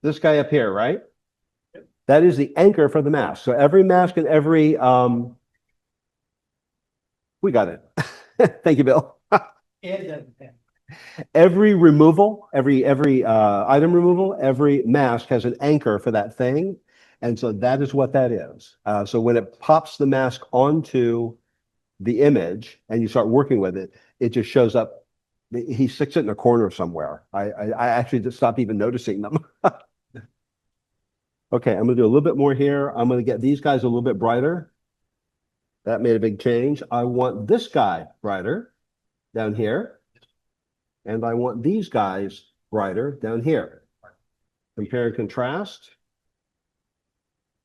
Speaker 3: This guy up here, right?
Speaker 2: Yep.
Speaker 3: That is the anchor for the mask. So every mask and every, we got it. Thank you, Bill. Every removal, every item removal, every mask has an anchor for that thing. And so that is what that is. So when it pops the mask onto the image and you start working with it, it just shows up. He sticks it in a corner somewhere. I actually just stopped even noticing them. Okay, I'm gonna do a little bit more here. I'm gonna get these guys a little bit brighter. That made a big change. I want this guy brighter down here. And I want these guys brighter down here. Compare and contrast.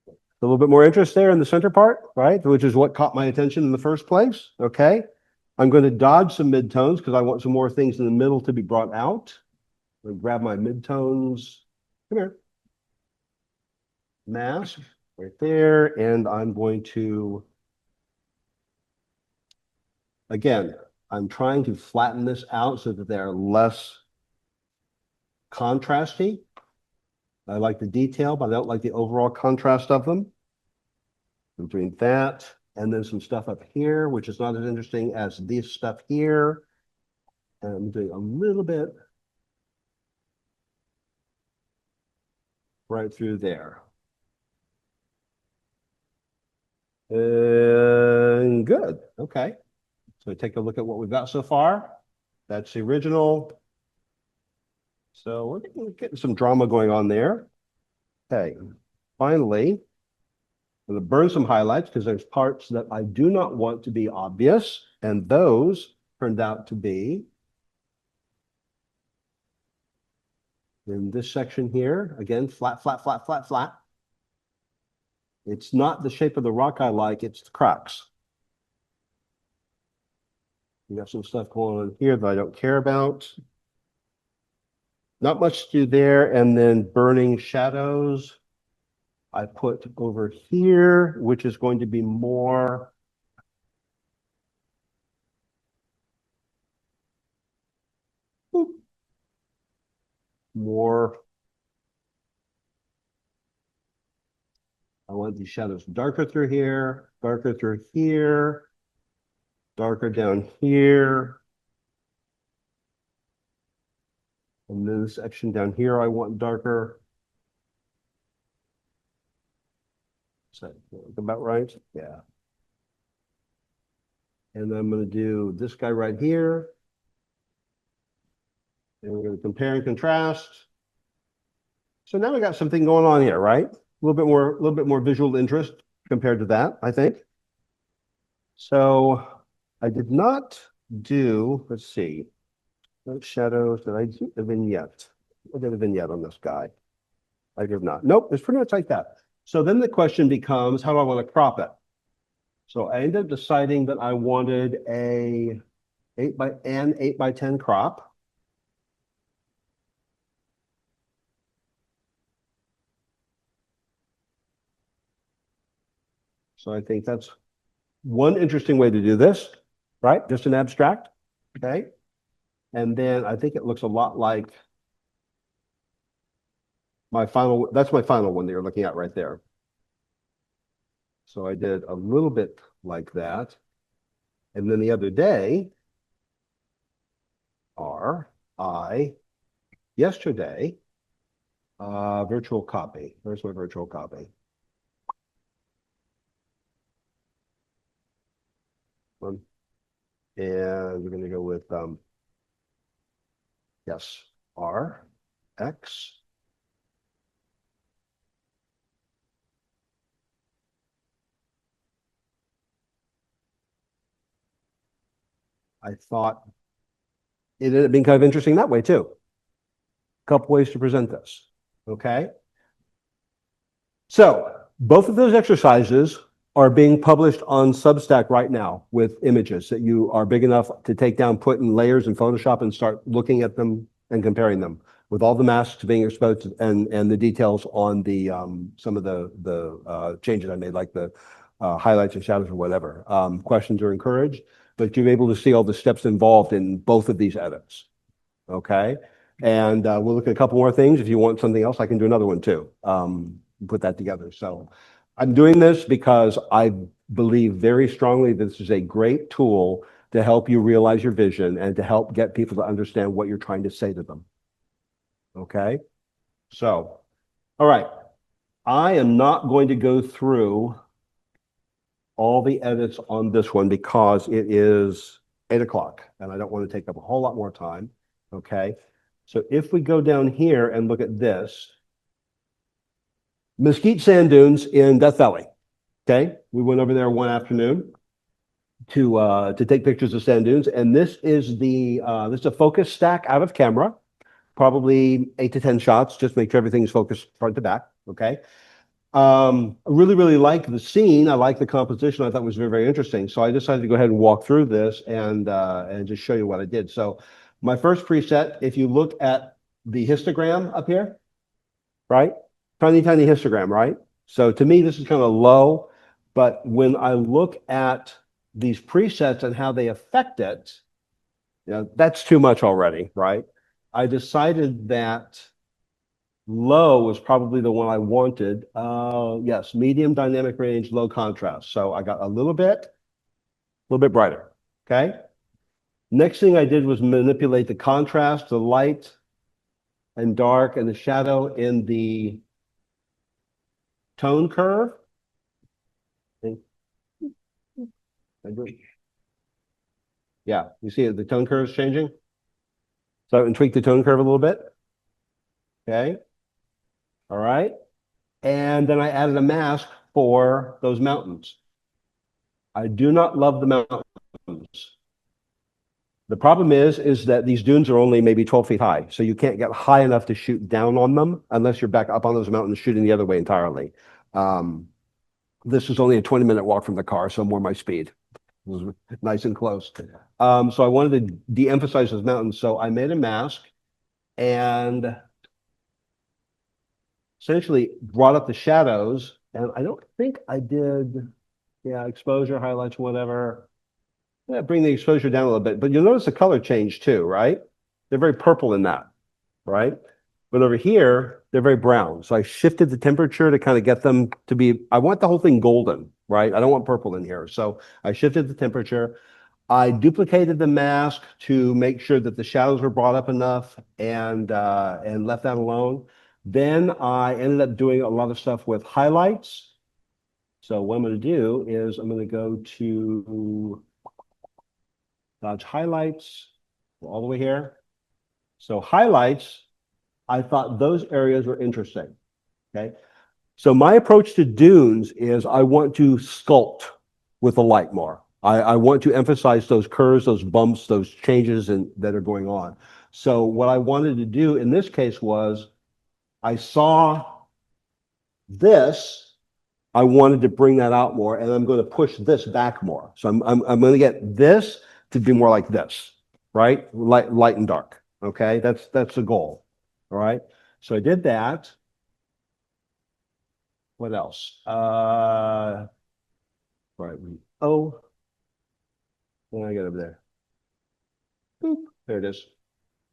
Speaker 3: A little bit more interest there in the center part, right? Which is what caught my attention in the first place. Okay. I'm going to dodge some midtones because I want some more things in the middle to be brought out. I'm going to grab my midtones. Come here. Mask right there. And I'm going to, again, I'm trying to flatten this out so that they're less contrasty. I like the detail, but I don't like the overall contrast of them. I'm doing that, and then some stuff up here, which is not as interesting as this stuff here. And I'm doing a little bit right through there. And good, okay. So take a look at what we've got so far. That's the original. So we're getting some drama going on there. Okay, finally, I'm going to burn some highlights because there's parts that I do not want to be obvious, and those turned out to be in this section here. Again, flat, flat, flat, flat, flat. It's not the shape of the rock I like, it's the cracks. We got some stuff going on here that I don't care about. Not much to do there. And then burning shadows, I put over here, which is going to be more I want these shadows darker through here, darker through here, darker down here. And then this section down here, I want darker. Is that about right? Yeah. And I'm going to do this guy right here. And we're going to compare and contrast. So now we got something going on here, right? A little bit more visual interest compared to that, I think. So I did not do, let's see, what shadows did I do a vignette? I did a vignette on this guy. I did not. Nope, it's pretty much like that. So then the question becomes, how do I want to crop it? So I ended up deciding that I wanted an 8x10 crop. So I think that's one interesting way to do this, right? Just an abstract, okay? And then I think it looks a lot like that's my final one that you're looking at right there. So I did a little bit like that. And then the other day, yesterday, virtual copy. Where's my virtual copy? And we're going to go with, yes, R, X. I thought it ended up being kind of interesting that way too. A couple ways to present this, okay? So both of those exercises are being published on Substack right now with images that you are big enough to take down, put in layers in Photoshop and start looking at them and comparing them with all the masks being exposed and the details on the some of the changes I made, like the highlights and shadows or whatever. Questions are encouraged, but you're able to see all the steps involved in both of these edits. Okay. And we'll look at a couple more things. If you want something else, I can do another one too. Put that together. So I'm doing this because I believe very strongly this is a great tool to help you realize your vision and to help get people to understand what you're trying to say to them. Okay. So, all right. I am not going to go through all the edits on this one because it is 8 o'clock and I don't want to take up a whole lot more time. Okay. So if we go down here and look at this, Mesquite Sand Dunes in Death Valley. Okay, we went over there one afternoon to take pictures of sand dunes, and this is a focus stack out of camera, probably 8 to 10 shots, just make sure everything's focused front to back. Okay. I really like the scene. I like the composition. I thought it was very, very interesting. So I decided to go ahead and walk through this and just show you what I did. So my first preset, if you look at the histogram up here, right? Tiny histogram, right? So to me, this is kind of low, but when I look at these presets and how they affect it, you know, that's too much already, right? I decided that low was probably the one I wanted. Yes, medium dynamic range, low contrast. So I got a little bit brighter. Okay. Next thing I did was manipulate the contrast, the light and dark and the shadow in the tone curve. Yeah, you see it, the tone curve is changing. So and tweak the tone curve a little bit. Okay. All right. And then I added a mask for those mountains. I do not love the mountains. The problem is that these dunes are only maybe 12 feet high. So you can't get high enough to shoot down on them unless you're back up on those mountains shooting the other way entirely. This was only a 20-minute walk from the car, so more my speed. It was nice and close. So I wanted to de-emphasize those mountains. So I made a mask and essentially brought up the shadows. And I don't think I did, yeah, exposure, highlights, whatever. Yeah, bring the exposure down a little bit. But you'll notice the color change too, right? They're very purple in that, right? But over here, they're very brown. So I shifted the temperature to kind of get them to be, I want the whole thing golden, right? I don't want purple in here. So I shifted the temperature. I duplicated the mask to make sure that the shadows were brought up enough and left that alone. Then I ended up doing a lot of stuff with highlights. So what I'm going to do is I'm going to go to Dodge highlights all the way here. So highlights, I thought those areas were interesting. Okay. So my approach to dunes is I want to sculpt with the light more. I want to emphasize those curves, those bumps, those changes that are going on. So what I wanted to do in this case was I saw this, I wanted to bring that out more, and I'm going to push this back more. So I'm going to get this to be more like this, right? Light and dark. Okay, that's the goal. All right. So I did that. What else? Right. Oh, when I get over there. Boop, there it is.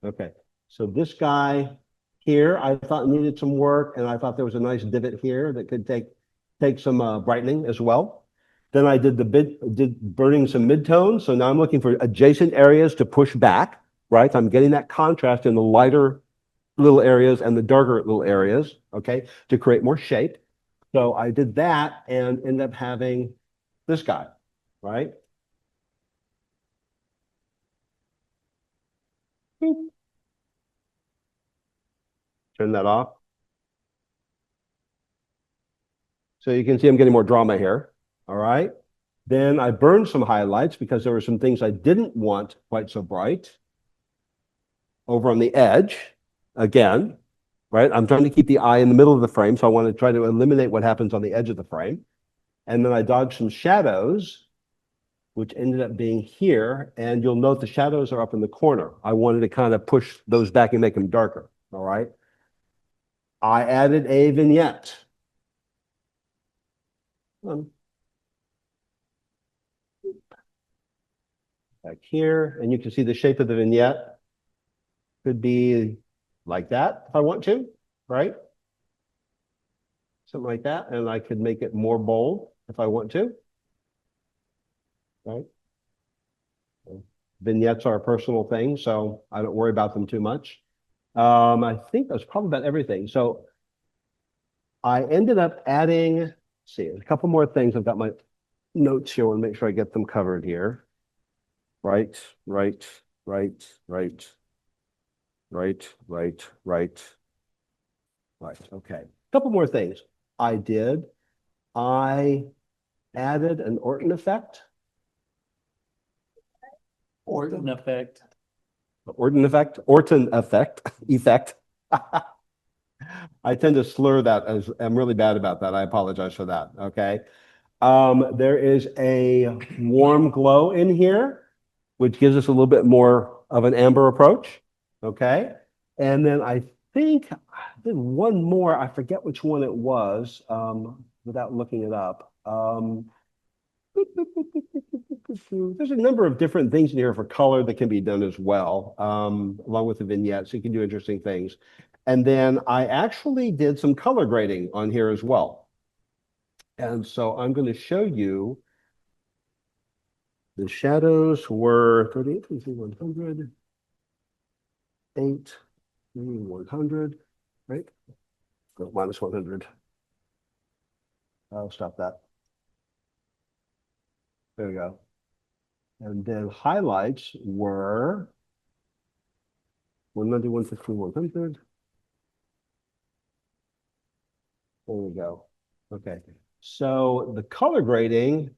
Speaker 3: Okay. So this guy here, I thought needed some work, and I thought there was a nice divot here that could take some brightening as well. Then I did burning some midtones. So now I'm looking for adjacent areas to push back, right? I'm getting that contrast in the lighter little areas and the darker little areas, okay, to create more shape. So I did that and ended up having this guy, right? Turn that off. So you can see I'm getting more drama here, all right? Then I burned some highlights because there were some things I didn't want quite so bright. Over on the edge, again, right? I'm trying to keep the eye in the middle of the frame, so I want to try to eliminate what happens on the edge of the frame. And then I dodged some shadows, which ended up being here. And you'll note the shadows are up in the corner. I wanted to kind of push those back and make them darker, all right? I added a vignette. Back here, and you can see the shape of the vignette could be like that if I want to, right? Something like that, and I could make it more bold if I want to, right? Vignettes are a personal thing, so I don't worry about them too much. I think that's probably about everything. So I ended up adding, let's see, a couple more things. I've got my notes here. I want to make sure I get them covered here. Right. Okay. A couple more things. I did, I added an Orton effect.
Speaker 2: Orton effect.
Speaker 3: Orton effect. I tend to slur that as I'm really bad about that. I apologize for that. Okay. There is a warm glow in here, which gives us a little bit more of an amber approach. Okay. And then I think I did one more. I forget which one it was, without looking it up. There's a number of different things in here for color that can be done as well, along with the vignettes. You can do interesting things. And then I actually did some color grading on here as well. And so I'm going to show you the shadows were 38, 100, 8, 100, right? Go minus 100. I'll stop that. There we go. And then highlights were 190, 150, 100. There we go. Okay. So the color grading,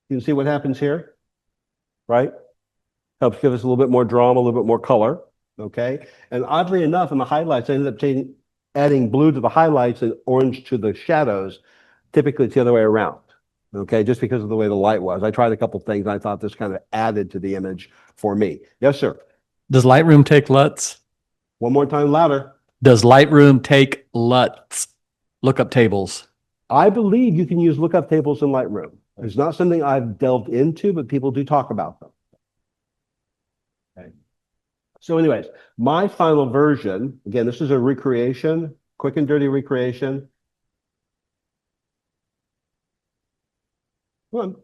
Speaker 3: you can see what happens here, right? Helps give us a little bit more drama, a little bit more color. Okay. And oddly enough, in the highlights, I ended up adding blue to the highlights and orange to the shadows. Typically, it's the other way around. Okay. Just because of the way the light was. I tried a couple things. And I thought this kind of added to the image for me. Yes, sir.
Speaker 10: Does Lightroom take LUTs?
Speaker 3: One more time louder.
Speaker 10: Does Lightroom take LUTs? Lookup tables.
Speaker 3: I believe you can use lookup tables in Lightroom. It's not something I've delved into, but people do talk about them. Okay. So anyways, my final version, again, this is a recreation, quick and dirty recreation. Come on.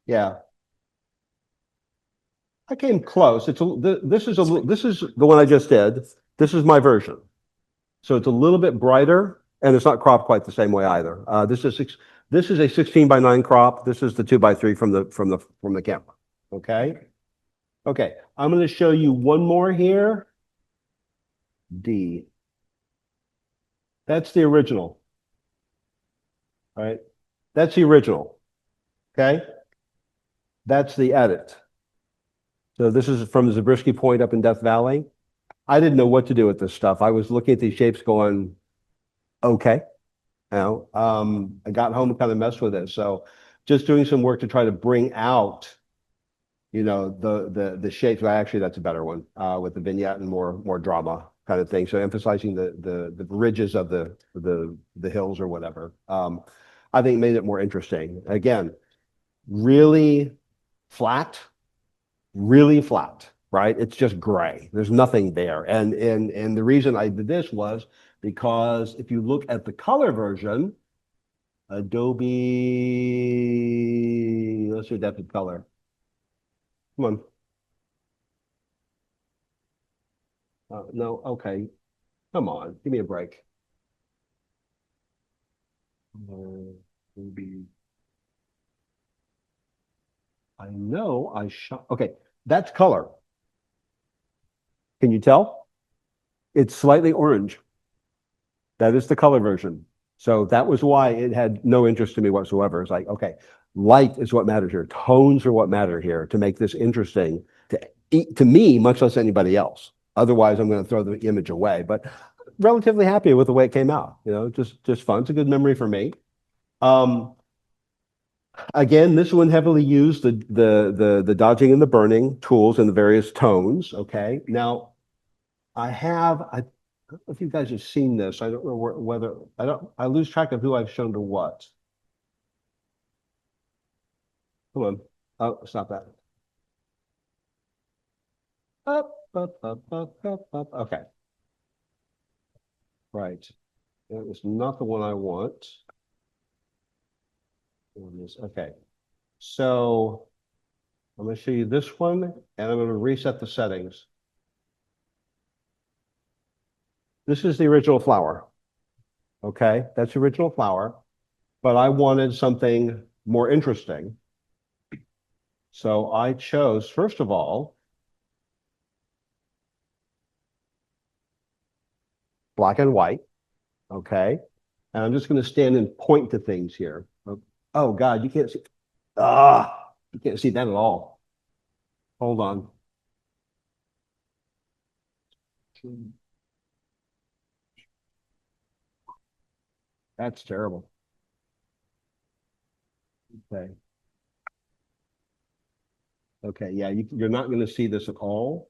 Speaker 3: Yeah. I came close. This is the one I just did. This is my version. So it's a little bit brighter and it's not cropped quite the same way either. This is a 16:9 crop. This is the 2:3 from the camera. Okay. Okay. I'm going to show you one more here. D. That's the original. All right. That's the original. Okay. That's the edit. So this is from Zabriskie Point up in Death Valley. I didn't know what to do with this stuff. I was looking at these shapes going, okay. I got home and kind of messed with it. So just doing some work to try to bring out, the shapes. Well, actually, that's a better one, with the vignette and more drama kind of thing. So emphasizing the ridges of the hills or whatever. I think made it more interesting. Again, really flat, right? It's just gray. There's nothing there. And the reason I did this was because if you look at the color version, Adobe, let's see depth of color. Come on. No, okay. Come on, give me a break. Maybe. I know I shot. Okay, that's color. Can you tell? It's slightly orange. That is the color version. So that was why it had no interest to me whatsoever. It's like, okay, light is what matters here. Tones are what matter here to make this interesting to me, much less anybody else. Otherwise, I'm going to throw the image away. But relatively happy with the way it came out. Just fun. It's a good memory for me. Again, this one heavily used the dodging and the burning tools in the various tones. Okay. Now, I don't know if you guys have seen this. I don't know whether I lose track of who I've shown to what. Come on. Oh, stop that. Up. Okay. Right. That was not the one I want. Okay. So I'm going to show you this one, and I'm going to reset the settings. This is the original flower. Okay, that's the original flower, but I wanted something more interesting. So I chose, first of all, black and white, okay? And I'm just going to stand and point to things here. Oh God, you can't see. You can't see that at all. Hold on. That's terrible. Okay. Okay, yeah, you're not going to see this at all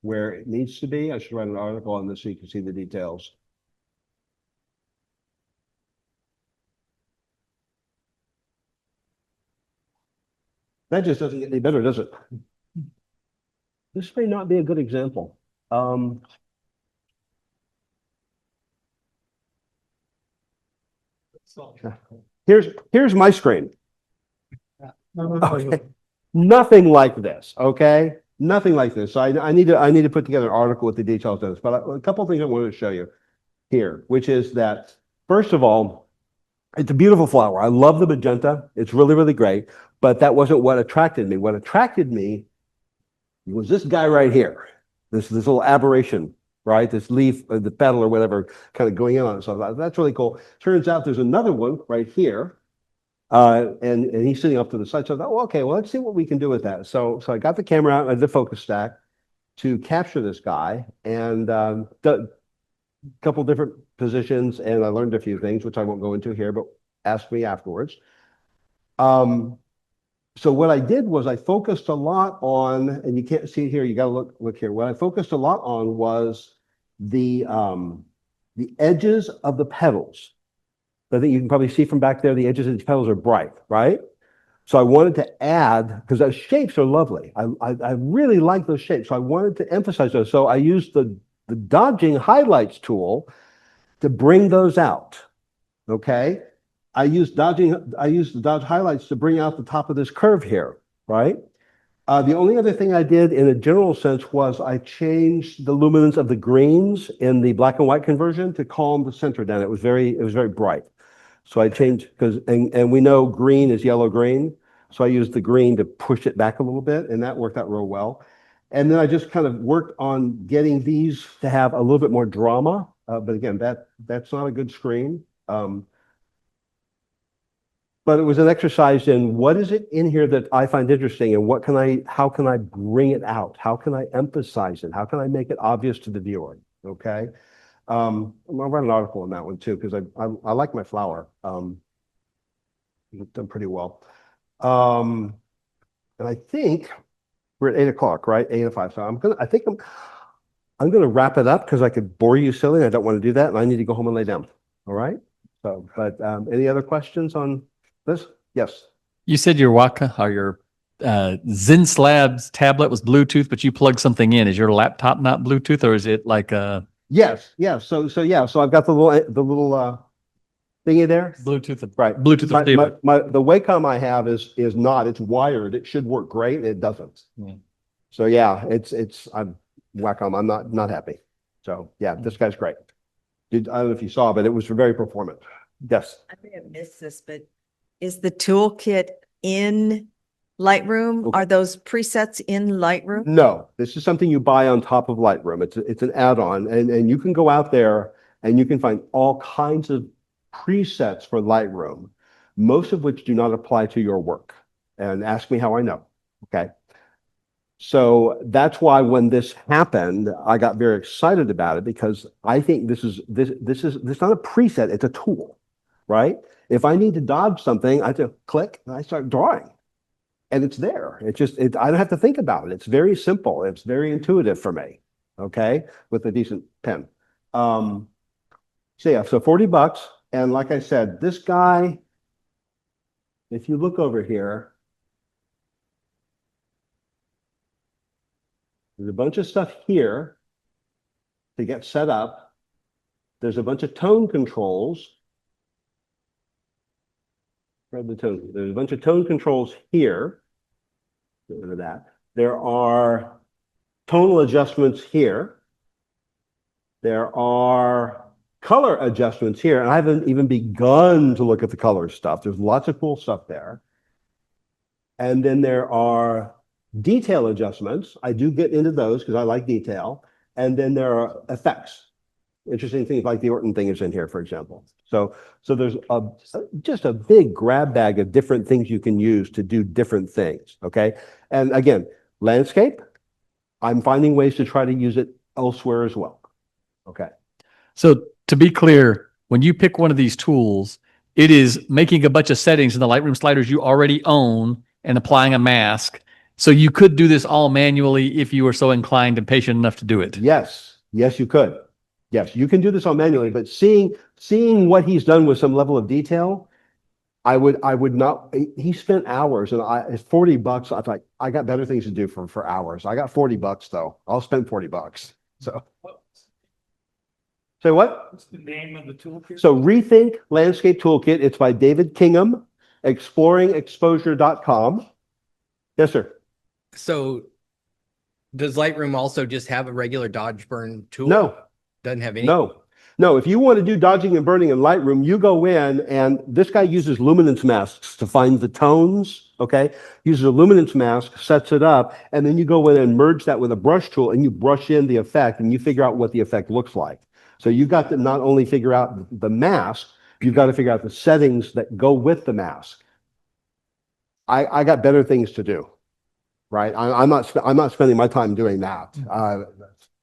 Speaker 3: where it needs to be. I should write an article on this so you can see the details. That just doesn't get any better, does it? This may not be a good example. Here's my screen. Okay. Nothing like this, okay? Nothing like this. So I need to put together an article with the details of this, but a couple of things I wanted to show you here, which is that, first of all, it's a beautiful flower. I love the magenta. It's really, really great, but that wasn't what attracted me. What attracted me was this guy right here, this little aberration, right? This leaf, the petal or whatever, kind of going in on it. So I thought, that's really cool. Turns out there's another one right here. And he's sitting up to the side. So I thought, well, okay, well, let's see what we can do with that. So I got the camera out and the focus stack to capture this guy, and a couple different positions, and I learned a few things, which I won't go into here, but ask me afterwards. So what I did was I focused a lot on, and you can't see it here, you got to look here. What I focused a lot on was the edges of the petals. I think you can probably see from back there, the edges of these petals are bright, right? So I wanted to add, because those shapes are lovely. I really like those shapes. So I wanted to emphasize those. So I used the dodging highlights tool to bring those out, okay? I used the dodge highlights to bring out the top of this curve here, right? The only other thing I did in a general sense was I changed the luminance of the greens in the black and white conversion to calm the center down. It was very bright. So I changed, and we know green is yellow green. So I used the green to push it back a little bit, and that worked out real well. And then I just kind of worked on getting these to have a little bit more drama. But again, that's not a good screen. But it was an exercise in what is it in here that I find interesting, and how can I bring it out? How can I emphasize it? How can I make it obvious to the viewer? Okay. I'll write an article on that one too, because I like my flower. It's done pretty well. And I think we're at 8 o'clock, right? 8 to 5. So I'm gonna wrap it up because I could bore you silly. And I don't want to do that, and I need to go home and lay down. All right. So, but any other questions on this? Yes.
Speaker 10: You said your Waka or your Zen Slabs tablet was Bluetooth, but you plugged something in. Is your laptop not Bluetooth, or is it like a
Speaker 3: Yes. Yeah. So I've got the little thingy there.
Speaker 10: Bluetooth?
Speaker 3: Right.
Speaker 10: Bluetooth receiver.
Speaker 3: The Wacom I have is not. It's wired. It should work great. And it doesn't.
Speaker 10: Yeah.
Speaker 3: So yeah, I'm Wacom. I'm not happy. So yeah, this guy's great. I don't know if you saw, but it was very performant. Yes.
Speaker 9: I may have missed this, but is the toolkit in Lightroom?
Speaker 3: Okay.
Speaker 9: Are those presets in Lightroom?
Speaker 3: No, this is something you buy on top of Lightroom. It's an add-on, and you can go out there and you can find all kinds of presets for Lightroom, most of which do not apply to your work. And ask me how I know. Okay. So that's why when this happened, I got very excited about it, because I think this is not a preset, it's a tool, right? If I need to dodge something, I just click and I start drawing. And it's there. I don't have to think about it. It's very simple. It's very intuitive for me. Okay. With a decent pen. So yeah, so $40. And like I said, this guy, if you look over here, there's a bunch of stuff here to get set up. There's a bunch of tone controls. There's a bunch of tone controls here. Get rid of that. There are tonal adjustments here. There are color adjustments here. And I haven't even begun to look at the color stuff. There's lots of cool stuff there. And then there are detail adjustments. I do get into those because I like detail. And then there are effects. Interesting things like the Orton thing is in here, for example. So there's just a big grab bag of different things you can use to do different things, okay? And again, landscape, I'm finding ways to try to use it elsewhere as well. Okay.
Speaker 10: So to be clear, when you pick one of these tools, it is making a bunch of settings in the Lightroom sliders you already own and applying a mask. So you could do this all manually if you were so inclined and patient enough to do it.
Speaker 3: Yes, yes, you could. Yes, you can do this all manually, but seeing what he's done with some level of detail, I would not, he spent hours and it's $40. I thought I got better things to do for hours. I got $40 though. I'll spend $40. So. Say what?
Speaker 7: What's the name of the toolkit?
Speaker 3: So Rethink Landscape Toolkit. It's by David Kingham, exploringexposure.com. Yes, sir.
Speaker 8: So does Lightroom also just have a regular dodge burn tool?
Speaker 3: No,
Speaker 8: Doesn't have any?
Speaker 3: no. If you want to do dodging and burning in Lightroom, you go in and this guy uses luminance masks to find the tones, okay? Uses a luminance mask, sets it up, and then you go in and merge that with a brush tool and you brush in the effect and you figure out what the effect looks like. So you've got to not only figure out the mask, you've got to figure out the settings that go with the mask. I got better things to do, right? I'm not spending my time doing that.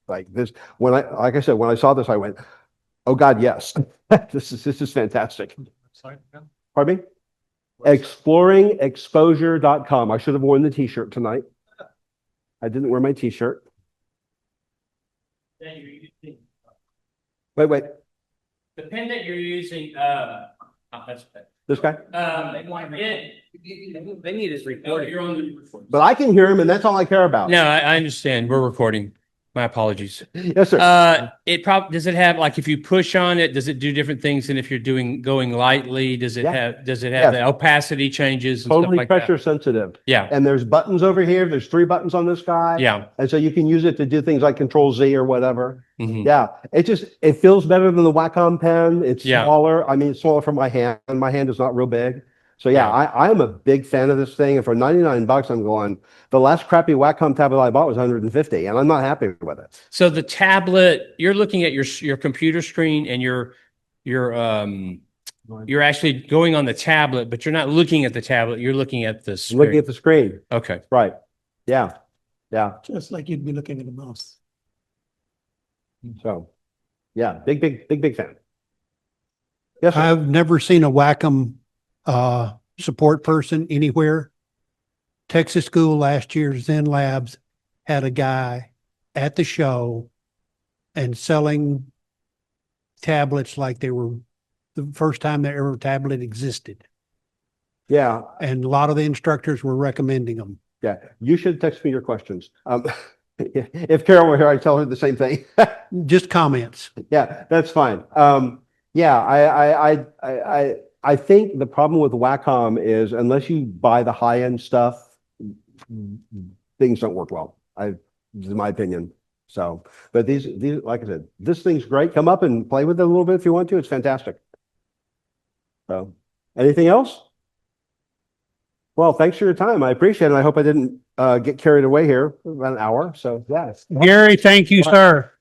Speaker 3: Like this, like I said, when I saw this, I went, "Oh God, yes, this is fantastic." Pardon me? Exploringexposure.com. I should have worn the T-shirt tonight. I didn't wear my T-shirt. Wait.
Speaker 11: The pen that you're using,
Speaker 3: This guy?
Speaker 11: they need his recording. You're on the recording.
Speaker 3: But I can hear him, and that's all I care about.
Speaker 11: No, I understand. We're recording. My apologies.
Speaker 3: Yes, sir.
Speaker 11: It probably, does it have, like, if you push on it, does it do different things than if you're going lightly? Does it
Speaker 3: Yeah.
Speaker 11: have
Speaker 3: Yeah.
Speaker 11: the opacity changes and stuff
Speaker 3: Totally
Speaker 11: like
Speaker 3: pressure
Speaker 11: that?
Speaker 3: sensitive.
Speaker 11: Yeah.
Speaker 3: And there's buttons over here. There's 3 buttons on this guy.
Speaker 11: Yeah.
Speaker 3: And so you can use it to do things like Control Z or whatever.
Speaker 11: Mhm.
Speaker 3: Yeah. It feels better than the Wacom pen. It's
Speaker 11: Yeah.
Speaker 3: smaller. I mean, it's smaller for my hand. My hand is not real big. So yeah, I am a big fan of this thing. And for $99, I'm going, the last crappy Wacom tablet I bought was 150 and I'm not happy with it.
Speaker 11: So the tablet, you're looking at your computer screen and you're actually going on the tablet, but you're not looking at the tablet. You're looking at the
Speaker 3: I'm
Speaker 11: screen.
Speaker 3: looking at the screen.
Speaker 11: Okay.
Speaker 3: Right. Yeah. Yeah.
Speaker 1: Just like you'd be looking at a mouse.
Speaker 3: So yeah, big fan. Yes, sir.
Speaker 1: I've never seen a Wacom support person anywhere. Texas School last year, Zen Labs had a guy at the show and selling tablets like they were the first time that ever tablet existed.
Speaker 3: Yeah.
Speaker 1: And a lot of the instructors were recommending them.
Speaker 3: Yeah. You should text me your questions. If Carol were here, I'd tell her the same thing.
Speaker 1: Just comments.
Speaker 3: Yeah, that's fine. Yeah, I think the problem with Wacom is unless you buy the high-end stuff, things don't work well. This is my opinion. So, but these, like I said, this thing's great. Come up and play with it a little bit if you want to. It's fantastic. So, anything else? Well, thanks for your time. I appreciate it. I hope I didn't get carried away here about an hour. So, yeah.
Speaker 1: Gary, thank you, sir.